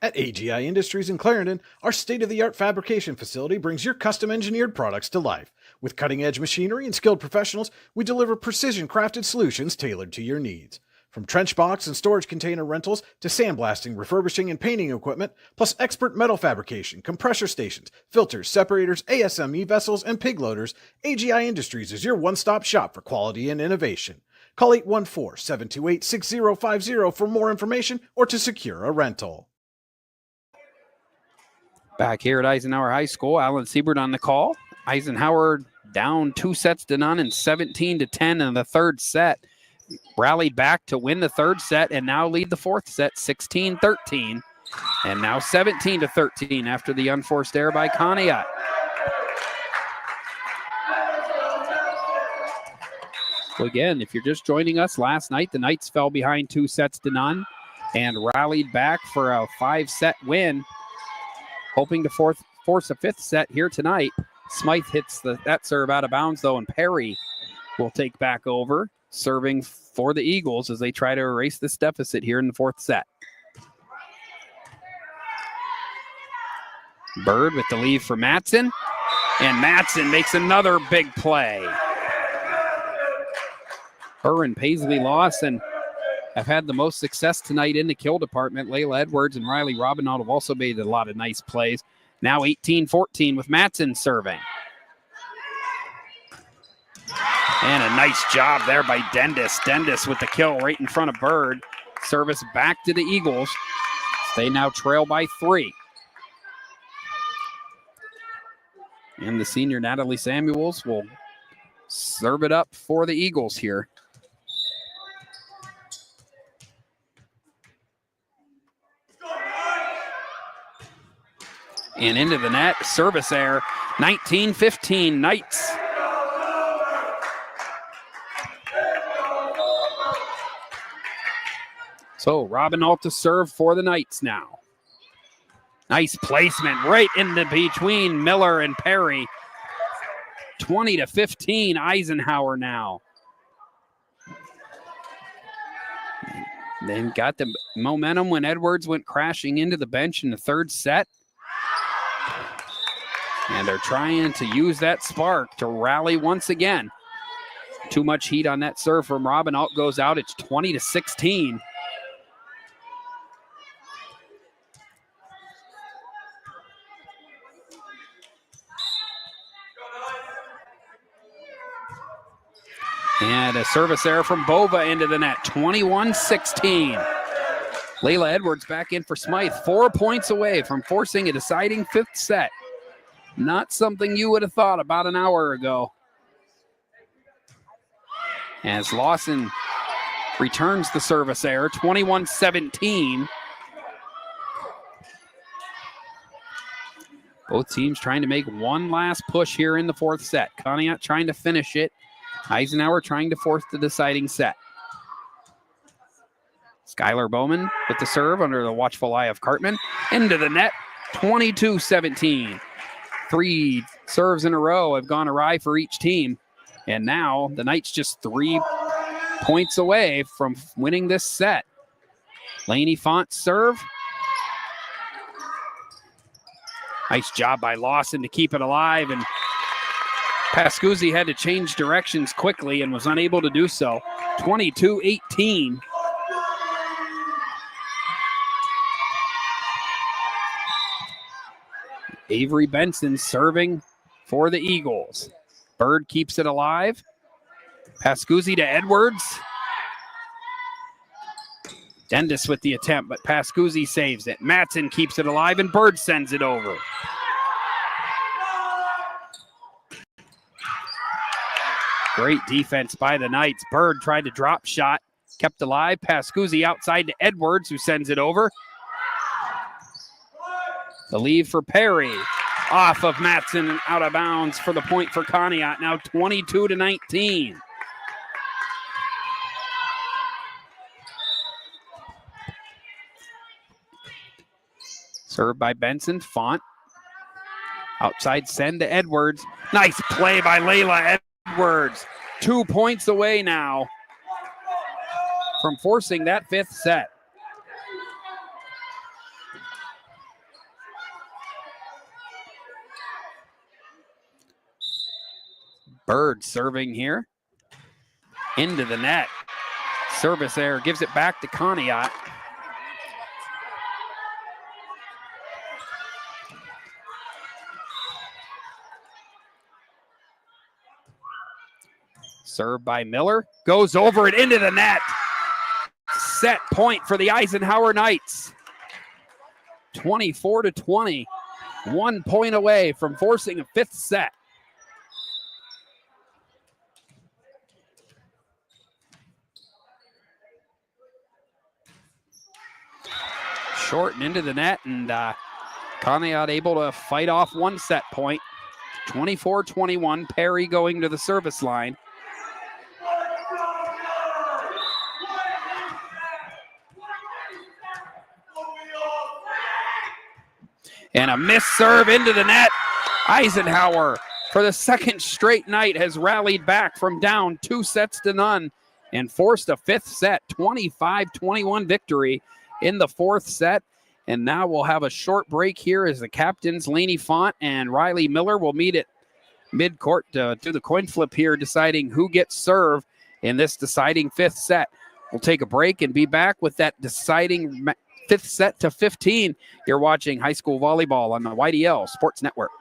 At AGI Industries in Clarendon, our state-of-the-art fabrication facility brings your custom-engineered products to life. With cutting-edge machinery and skilled professionals, we deliver precision-crafted solutions tailored to your needs. From trench box and storage container rentals to sandblasting, refurbishing, and painting equipment, plus expert metal fabrication, compressor stations, filters, separators, ASME vessels, and pig loaders, AGI Industries is your one-stop shop for quality and innovation. Call 814-728-6050 for more information or to secure a rental. Back here at Eisenhower High School, Alan Siebert on the call. Eisenhower down 2-0 and 17-10 in the third set. Rallied back to win the third set and now lead the fourth set 16-13 and now 17-13 after the unforced error by Conneaut. So again, if you're just joining us, last night the Knights fell behind 2-0 and rallied back for a 5-set win, hoping to force a fifth set here tonight. Smythe hits that serve out of bounds, though, and Perry will take back over, serving for the Eagles as they try to erase this deficit here in the fourth set. Bird with the lead for Matson, and Matson makes another big play. Her and Paisley Lawson have had the most success tonight in the kill department. Layla Edwards and Riley Robinault have also made a lot of nice plays. Now 18-14 with Matson serving. And a nice job there by Dendis. Dendis with the kill right in front of Bird. Service back to the Eagles. They now trail by 3. And the senior Natalie Samuels will serve it up for the Eagles here. And into the net, service error, 19-15 Knights. So Robinault to serve for the Knights now. Nice placement right into between Miller and Perry. 20-15 Eisenhower now. Then got the momentum when Edwards went crashing into the bench in the third set. And they're trying to use that spark to rally once again. Too much heat on that serve from Robinault goes out. It's 20-16. And a service error from Bova into the net, 21-16. Layla Edwards back in for Smythe, 4 points away from forcing a deciding fifth set. Not something you would have thought about an hour ago. As Lawson returns the service error, 21-17. Both teams trying to make one last push here in the fourth set. Conneaut trying to finish it. Eisenhower trying to force the deciding set. Skylar Bowman with the serve under the watchful eye of Cartman. Into the net, 22-17. 3 serves in a row have gone awry for each team. And now the Knights just 3 points away from winning this set. Laney Font's serve. Nice job by Lawson to keep it alive, and Pascuzzi had to change directions quickly and was unable to do so. 22-18. Avery Benson serving for the Eagles. Bird keeps it alive. Pascuzzi to Edwards. Dendis with the attempt, but Pascuzzi saves it. Matson keeps it alive, and Bird sends it over. Great defense by the Knights. Bird tried to drop shot, kept alive. Pascuzzi outside to Edwards, who sends it over. The lead for Perry. Off of Matson and out of bounds for the point for Conneaut. Now 22-19. Served by Benson. Font. Outside send to Edwards. Nice play by Layla Edwards. 2 points away now from forcing that fifth set. Bird serving here. Into the net. Service error gives it back to Conneaut. Served by Miller. Goes over it into the net. Set point for the Eisenhower Knights. 24-20. 1 point away from forcing a fifth set. Short and into the net, and Conneaut able to fight off one set point. 24-21, Perry going to the service line. And a missed serve into the net. Eisenhower, for the second straight night, has rallied back from down 2-0 and forced a fifth set, 25-21 victory in the fourth set. And now we'll have a short break here as the captains, Lainey Font and Riley Miller, will meet at midcourt to do the coin flip here, deciding who gets serve in this deciding fifth set. We'll take a break and be back with that deciding fifth set to 15. You're watching high school volleyball on the YDL Sports Network.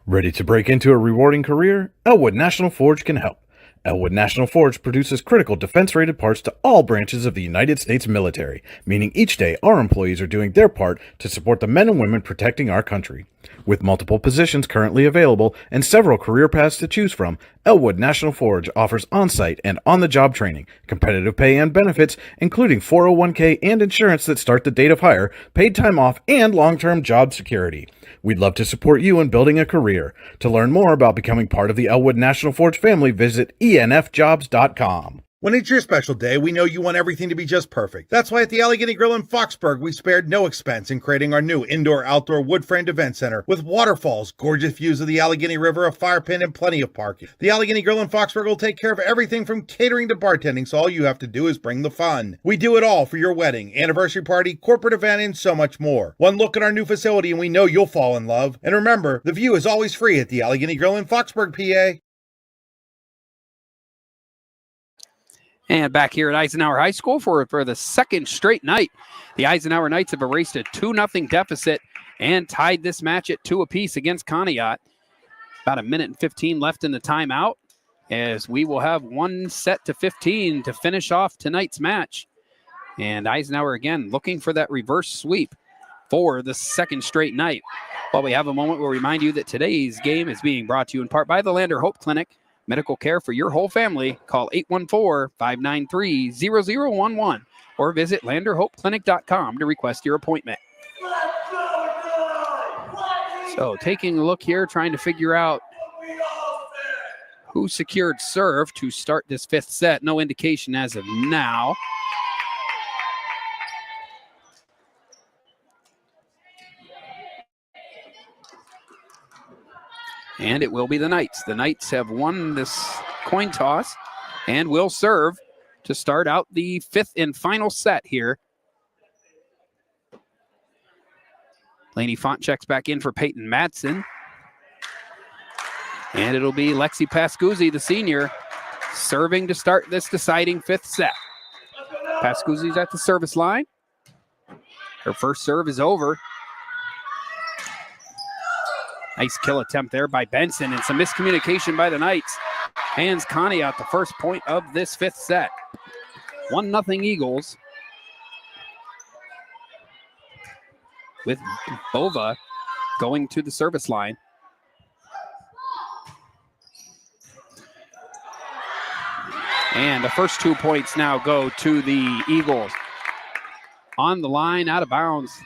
Ready to break into a rewarding career? Elwood National Forge can help. Elwood National Forge produces critical defense-rated parts to all branches of the United States military, meaning each day our employees are doing their part to support the men and women protecting our country. With multiple positions currently available and several career paths to choose from, Elwood National Forge offers on-site and on-the-job training, competitive pay and benefits, including 401k and insurance that start the date of hire, paid time off, and long-term job security. We'd love to support you in building a career. To learn more about becoming part of the Elwood National Forge family, visit enfjobs.com. When it's your special day, we know you want everything to be just perfect. That's why at the Allegheny Grill in Foxburg, we spared no expense in creating our new indoor-outdoor wood-framed event center with waterfalls, gorgeous views of the Allegheny River, a fire pit, and plenty of parking. The Allegheny Grill in Foxburg will take care of everything from catering to bartending, so all you have to do is bring the fun. We do it all for your wedding, anniversary party, corporate event, and so much more. One look at our new facility and we know you'll fall in love. And remember, the view is always free at the Allegheny Grill in Foxburg, PA. And back here at Eisenhower High School for the second straight night, the Eisenhower Knights have erased a 2-0 deficit and tied this match at 2 apiece against Conneaut. About a minute and 15 left in the timeout, as we will have 1 set to 15 to finish off tonight's match. And Eisenhower again looking for that reverse sweep for the second straight night. While we have a moment, we'll remind you that today's game is being brought to you in part by the Lander Hope Clinic. Medical care for your whole family. Call 814-593-0011 or visit landerhopeclinic.com to request your appointment. So taking a look here, trying to figure out who secured serve to start this fifth set. No indication as of now. And it will be the Knights. The Knights have won this coin toss and will serve to start out the fifth and final set here. Lainey Font checks back in for Peyton Madsen. And it'll be Lexi Pascuzzi, the senior, serving to start this deciding fifth set. Pascuzzi's at the service line. Her first serve is over. Nice kill attempt there by Benson, and some miscommunication by the Knights. Hands Conneaut the first point of this fifth set. 1-0 Eagles. With Bova going to the service line. And the first 2 points now go to the Eagles. On the line, out of bounds.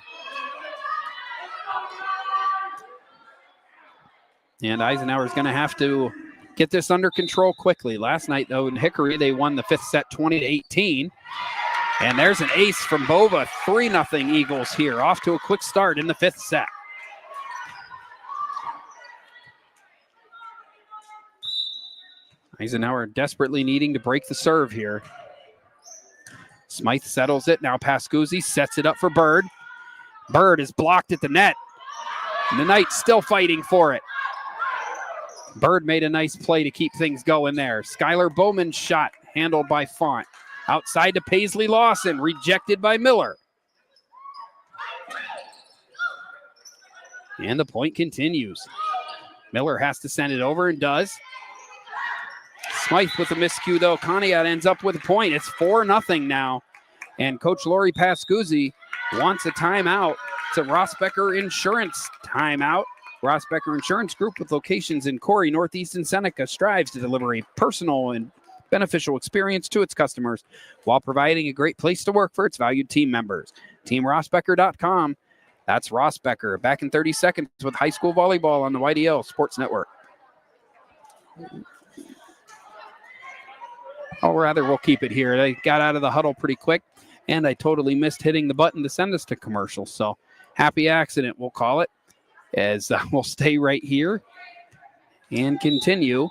And Eisenhower is going to have to get this under control quickly. Last night, though, in Hickory, they won the fifth set 20-18. And there's an ace from Bova. 3-0 Eagles here. Off to a quick start in the fifth set. Eisenhower desperately needing to break the serve here. Smythe settles it. Now Pascuzzi sets it up for Bird. Bird is blocked at the net. And the Knights still fighting for it. Bird made a nice play to keep things going there. Skylar Bowman's shot handled by Font. Outside to Paisley Lawson, rejected by Miller. And the point continues. Miller has to send it over and does. Smythe with a miscue though. Conneaut ends up with a point. It's 4-0 now. And Coach Lori Pascuzzi wants a timeout. It's a Rossbecker Insurance timeout. Rossbecker Insurance Group, with locations in Corey, Northeast, and Seneca, strives to deliver a personal and beneficial experience to its customers while providing a great place to work for its valued team members. TeamRossbecker.com. That's Rossbecker. Back in 30 seconds with high school volleyball on the YDL Sports Network. Or rather, we'll keep it here. They got out of the huddle pretty quick, and I totally missed hitting the button to send us to commercial. So happy accident, we'll call it, as we'll stay right here and continue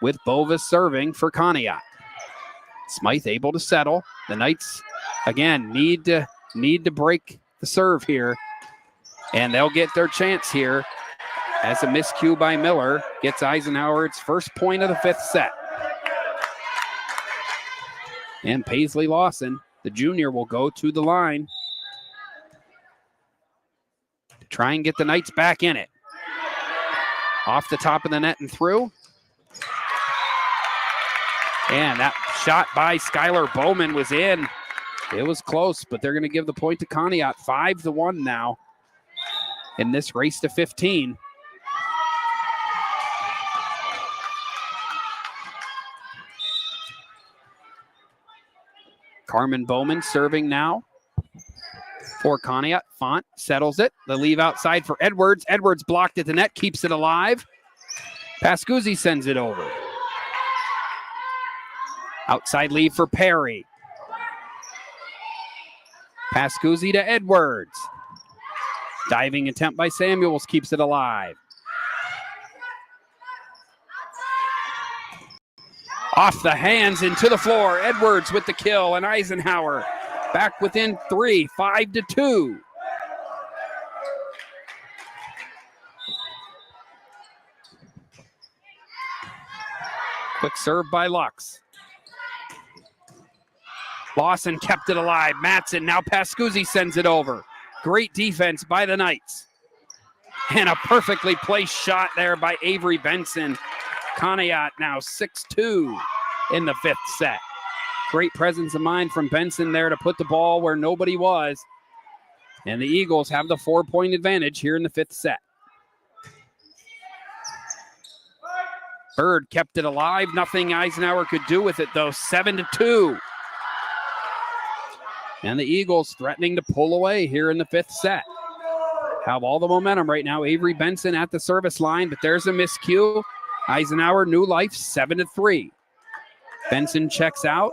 with Bovis serving for Conneaut. Smythe able to settle. The Knights, again, need to break the serve here, and they'll get their chance here as a miscue by Miller gets Eisenhower its first point of the 5th set. And Paisley Lawson, the junior, will go to the line to try and get the Knights back in it. Off the top of the net and through. And that shot by Skylar Bowman was in. It was close, but they're going to give the point to Conneaut. 5-1 now in this race to 15. Carmen Bowman serving now for Conneaut. Font settles it. The leave outside for Edwards. Edwards blocked at the net, keeps it alive. Pascuzzi sends it over. Outside leave for Perry. Pascuzzi to Edwards. Diving attempt by Samuels keeps it alive. Off the hands into the floor. Edwards with the kill, and Eisenhower back within 3, 5-2. Quick serve by Lux. Lawson kept it alive. Matson, now Pascuzzi sends it over. Great defense by the Knights. And a perfectly placed shot there by Avery Benson. Conneaut now 6-2 in the 5th set. Great presence of mind from Benson there to put the ball where nobody was. And the Eagles have the 4-point advantage here in the 5th set. Bird kept it alive. Nothing Eisenhower could do with it, though. 7-2. And the Eagles threatening to pull away here in the 5th set. Have all the momentum right now. Avery Benson at the service line, but there's a miscue. Eisenhower, new life, 7-3. Benson checks out.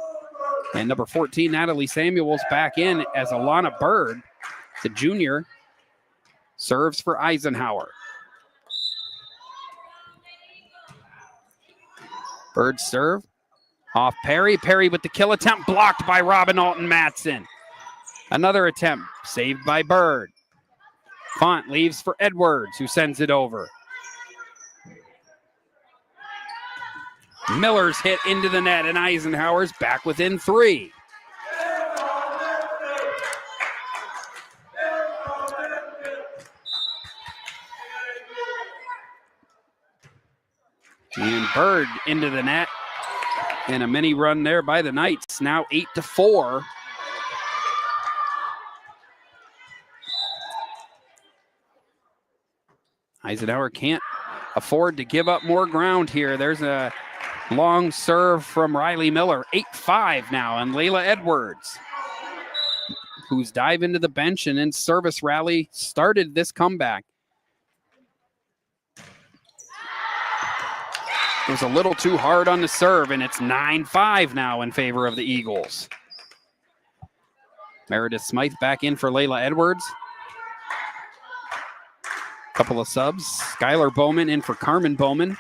And number 14, Natalie Samuels, back in as Alana Bird, the junior, serves for Eisenhower. Bird serve. Off Perry. Perry with the kill attempt, blocked by Robin Alton Matson. Another attempt, saved by Bird. Font leaves for Edwards, who sends it over. Miller's hit into the net, and Eisenhower's back within 3. And Bird into the net. And a mini run there by the Knights, now 8-4. Eisenhower can't afford to give up more ground here. There's a long serve from Riley Miller. 8-5 now, and Layla Edwards, who's dive into the bench and in service rally, started this comeback. It was a little too hard on the serve, and it's 9-5 now in favor of the Eagles. Meredith Smythe back in for Layla Edwards. Couple of subs. Skylar Bowman in for Carmen Bowman.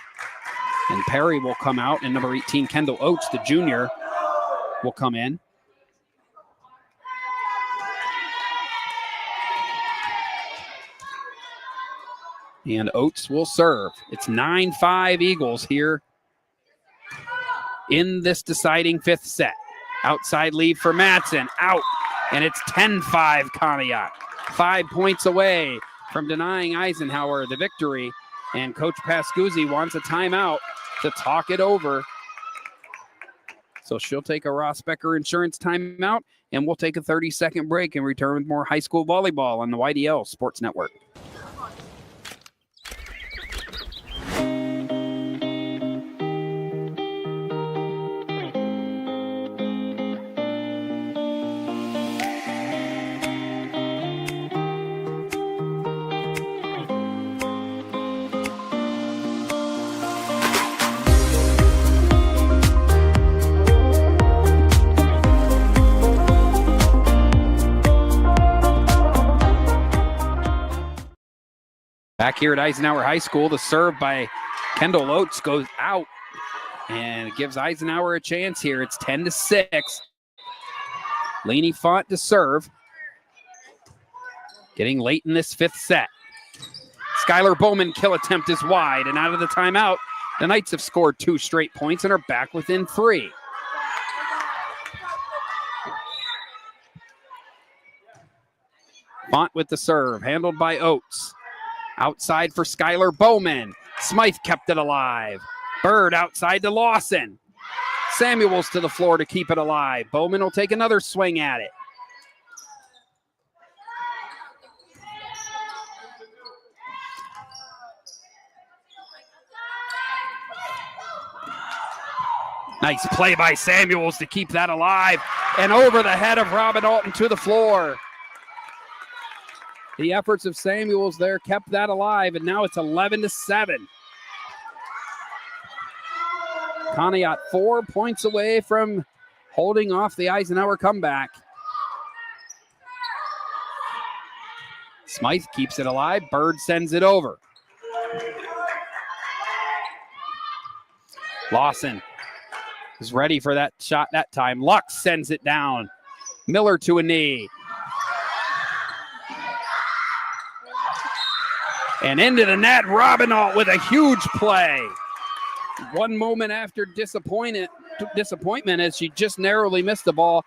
And Perry will come out, and number 18, Kendall Oates, the junior, will come in. And Oates will serve. It's 9-5 Eagles here in this deciding 5th set. Outside lead for Matson, out, and it's 10-5 Conneaut. 5 points away from denying Eisenhower the victory, and Coach Pascuzzi wants a timeout to talk it over. So she'll take a Ross Becker Insurance timeout, and we'll take a 30-second break and return with more high school volleyball on the YDL Sports Network. Back here at Eisenhower High School, the serve by Kendall Oates goes out and it gives Eisenhower a chance here. It's 10-6. Lainey Font to serve. Getting late in this fifth set. Skylar Bowman kill attempt is wide, and out of the timeout, the Knights have scored 2 straight points and are back within 3. Font with the serve, handled by Oates. Outside for Skylar Bowman. Smythe kept it alive. Bird outside to Lawson. Samuels to the floor to keep it alive. Bowman will take another swing at it. Nice play by Samuels to keep that alive. And over the head of Robin Alton to the floor. The efforts of Samuels there kept that alive, and now it's 11-7. Conneaut 4 points away from holding off the Eisenhower comeback. Smythe keeps it alive. Bird sends it over. Lawson is ready for that shot that time. Lux sends it down. Miller to a knee. And into the net, Robinault with a huge play. One moment after disappointment as she just narrowly missed the ball.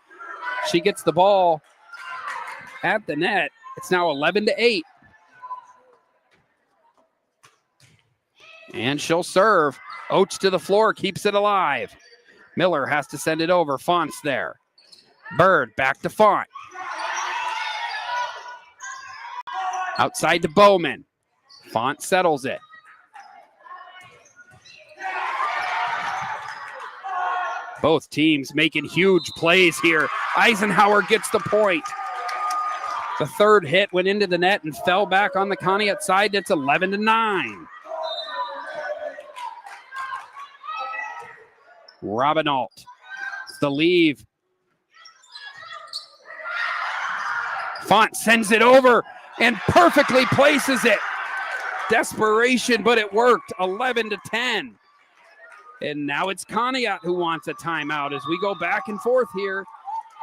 She gets the ball at the net. It's now 11-8. And she'll serve. Oates to the floor, keeps it alive. Miller has to send it over. Font's there. Bird back to Font. Outside to Bowman. Font settles it. Both teams making huge plays here. Eisenhower gets the point. The third hit went into the net and fell back on the Conneaut side. It's 11-9. Robinault. The leave. Font sends it over and perfectly places it. Desperation, but it worked. 11-10. And now it's Conneaut who wants a timeout as we go back and forth here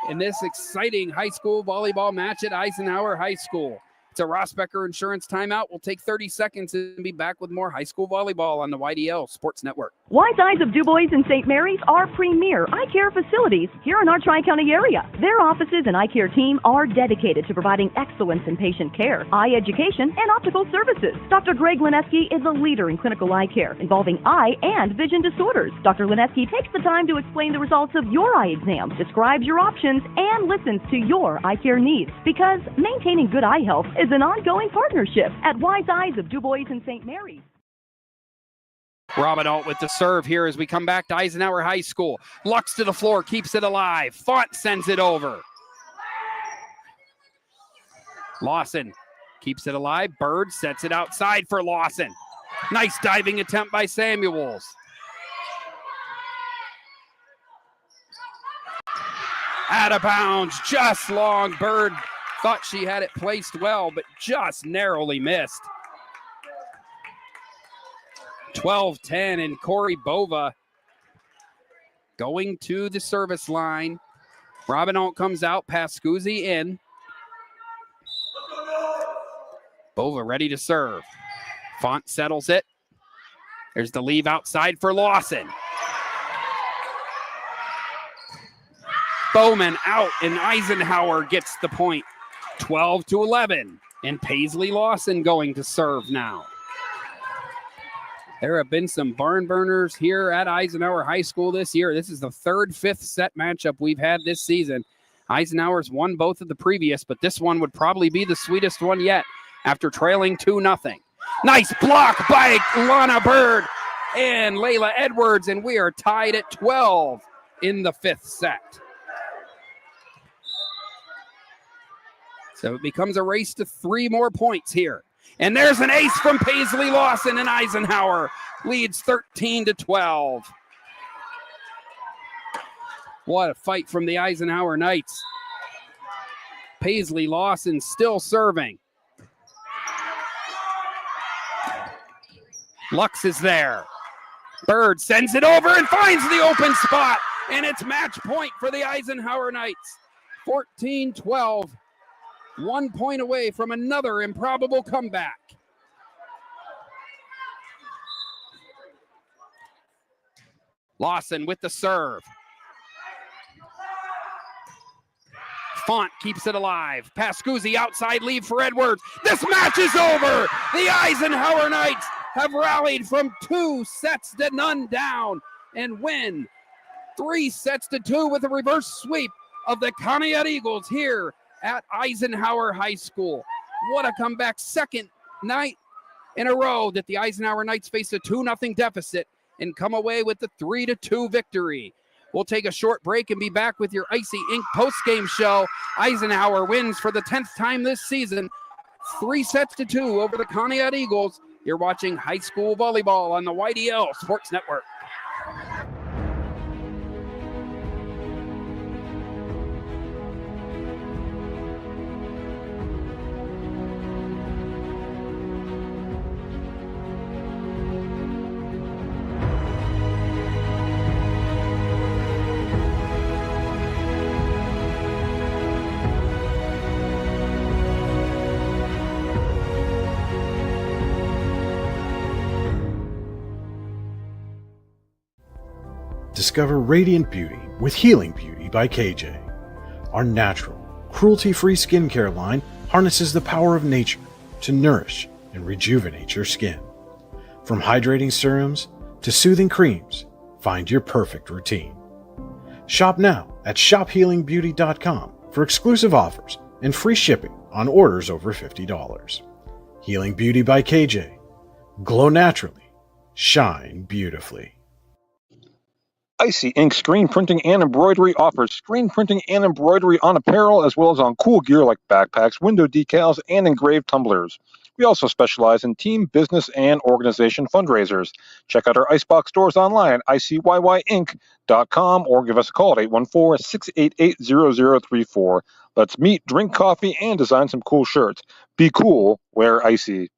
in this exciting high school volleyball match at Eisenhower High School. It's a Ross Becker Insurance timeout. We'll take 30 seconds and be back with more high school volleyball on the YDL Sports Network. Wise Eyes of DuBois and St. Mary's are premier eye care facilities here in our Tri-County area. Their offices and eye care team are dedicated to providing excellence in patient care, eye education, and optical services. Dr. Greg Lineski is a leader in clinical eye care involving eye and vision disorders. Dr. Lineski takes the time to explain the results of your eye exam, describes your options, and listens to your eye care needs, because maintaining good eye health is an ongoing partnership at Wise Eyes of DuBois and St. Mary's. Robinault with the serve here as we come back to Eisenhower High School. Lux to the floor, keeps it alive. Font sends it over. Lawson keeps it alive. Bird sets it outside for Lawson. Nice diving attempt by Samuels. Out of bounds, just long. Bird thought she had it placed well, but just narrowly missed. 12-10, and Corey Bova going to the service line. Robinault comes out, past Scuzzi in. Bova ready to serve. Font settles it. There's the leave outside for Lawson. Bowman out, and Eisenhower gets the point. 12-11, and Paisley Lawson going to serve now. There have been some barn burners here at Eisenhower High School this year. This is the third fifth set matchup we've had this season. Eisenhower's won both of the previous, but this one would probably be the sweetest one yet after trailing 2-0. Nice block by Lana Bird and Layla Edwards, and we are tied at 12 in the fifth set. So it becomes a race to 3 more points here. And there's an ace from Paisley Lawson, and Eisenhower leads 13-12. What a fight from the Eisenhower Knights. Paisley Lawson still serving. Lux is there. Bird sends it over and finds the open spot. And it's match point for the Eisenhower Knights. 14-12. 1 point away from another improbable comeback. Lawson with the serve. Font keeps it alive. Pascuzzi outside lead for Edwards. This match is over. The Eisenhower Knights have rallied from 2-0 down and win 3-2 with a reverse sweep of the Conneaut Eagles here at Eisenhower High School. What a comeback. Second night in a row that the Eisenhower Knights face a 2-0 deficit and come away with the 3-2 victory. We'll take a short break and be back with your Icy Inc. postgame show. Eisenhower wins for the 10th time this season, 3-2 over the Conneaut Eagles. You're watching high school volleyball on the YDL Sports Network. Discover radiant beauty with Healing Beauty by KJ. Our natural, cruelty-free skincare line harnesses the power of nature to nourish and rejuvenate your skin. From hydrating serums to soothing creams, find your perfect routine. Shop now at shophealingbeauty.com for exclusive offers and free shipping on orders over $50. Healing Beauty by KJ. Glow naturally. Shine beautifully. Icy Ink Screen Printing and Embroidery offers screen printing and embroidery on apparel as well as on cool gear like backpacks, window decals, and engraved tumblers. We also specialize in team, business, and organization fundraisers. Check out our Icebox stores online at icyinc.com or give us a call at 814-688-0034. Let's meet, drink coffee, and design some cool shirts. Be cool, wear Icy.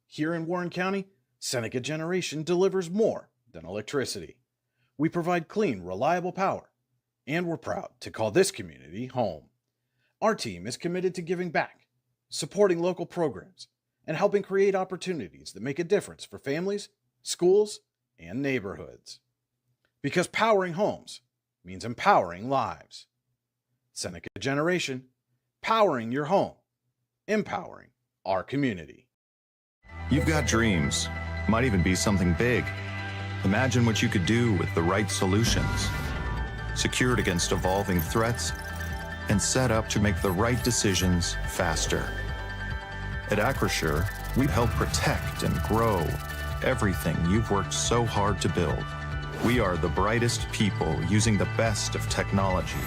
Here in Warren County, Seneca Generation delivers more than electricity. We provide clean, reliable power, and we're proud to call this community home. Our team is committed to giving back, supporting local programs, and helping create opportunities that make a difference for families, schools, and neighborhoods. Because powering homes means empowering lives. Seneca Generation, powering your home, empowering our community. You've got dreams, might even be something big. Imagine what you could do with the right solutions. Secured against evolving threats and set up to make the right decisions faster. At Acrisure, we help protect and grow everything you've worked so hard to build. We are the brightest people using the best of technology.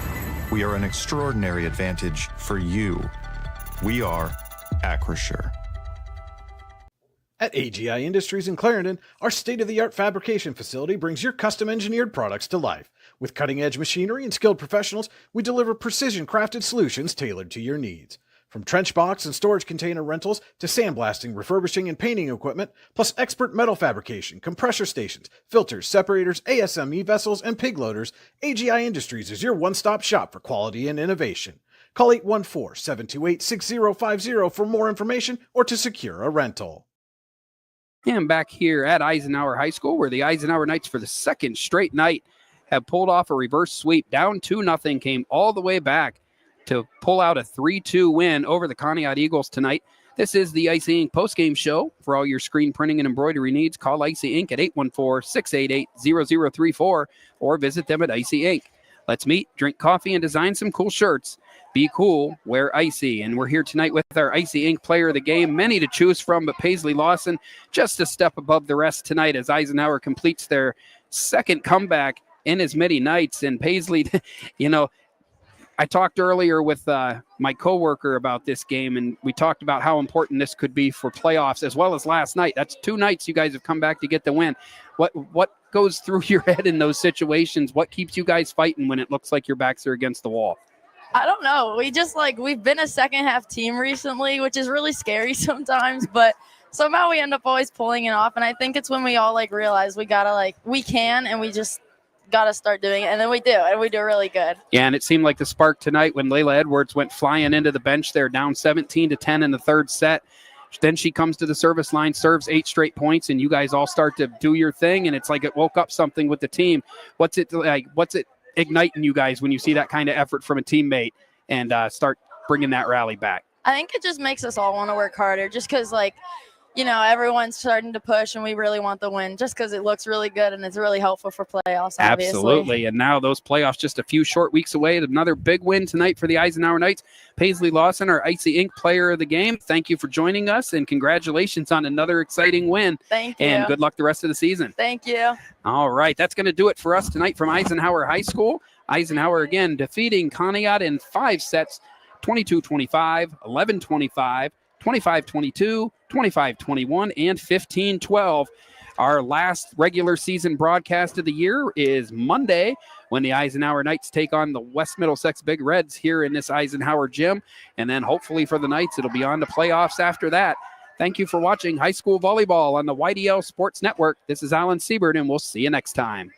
We are an extraordinary advantage for you. We are Acrisure. At AGI Industries in Clarendon, our state-of-the-art fabrication facility brings your custom-engineered products to life. With cutting-edge machinery and skilled professionals, we deliver precision-crafted solutions tailored to your needs. From trench box and storage container rentals to sandblasting, refurbishing, and painting equipment, plus expert metal fabrication, compressor stations, filters, separators, ASME vessels, and pig loaders, AGI Industries is your one-stop shop for quality and innovation. Call 814-728-6050 for more information or to secure a rental. And back here at Eisenhower High School, where the Eisenhower Knights for the second straight night have pulled off a reverse sweep, down 2-0, came all the way back to pull out a 3-2 win over the Conneaut Eagles tonight. This is the Icy Inc. postgame show. For all your screen printing and embroidery needs, call Icy Inc. at 814-688-0034 or visit them at Icy Inc. Let's meet, drink coffee, and design some cool shirts. Be cool, wear Icy. And we're here tonight with our Icy Ink player of the game. Many to choose from, but Paisley Lawson just a step above the rest tonight as Eisenhower completes their second comeback in as many nights. And Paisley, I talked earlier with my coworker about this game, and we talked about how important this could be for playoffs as well as last night. That's 2 nights you guys have come back to get the win. What goes through your head in those situations? What keeps you guys fighting when it looks like your backs are against the wall? I don't know. We've been a second half team recently, which is really scary sometimes, but somehow we end up always pulling it off. And I think it's when we all realize we can, and we just got to start doing it. And then we do, and we do really good. Yeah. And it seemed like the spark tonight when Layla Edwards went flying into the bench there, down 17-10 in the third set. Then she comes to the service line, serves 8 straight points, and you guys all start to do your thing. And it's like it woke up something with the team. What's it igniting you guys when you see that kind of effort from a teammate and start bringing that rally back? I think it just makes us all want to work harder just because, everyone's starting to push and we really want the win just because it looks really good and it's really helpful for playoffs, obviously. Absolutely. And now those playoffs just a few short weeks away. Another big win tonight for the Eisenhower Knights. Paisley Lawson, our Icy Ink player of the game. Thank you for joining us and congratulations on another exciting win. Thank you. And good luck the rest of the season. Thank you. All right. That's going to do it for us tonight from Eisenhower High School. Eisenhower again defeating Conneaut in 5 sets, 22-25, 11-25, 25-22, 25-21, and 15-12. Our last regular season broadcast of the year is Monday when the Eisenhower Knights take on the West Middlesex Big Reds here in this Eisenhower gym. And then hopefully for the Knights, it'll be on to playoffs after that. Thank you for watching high school volleyball on the YDL Sports Network. This is Alan Siebert, and we'll see you next time.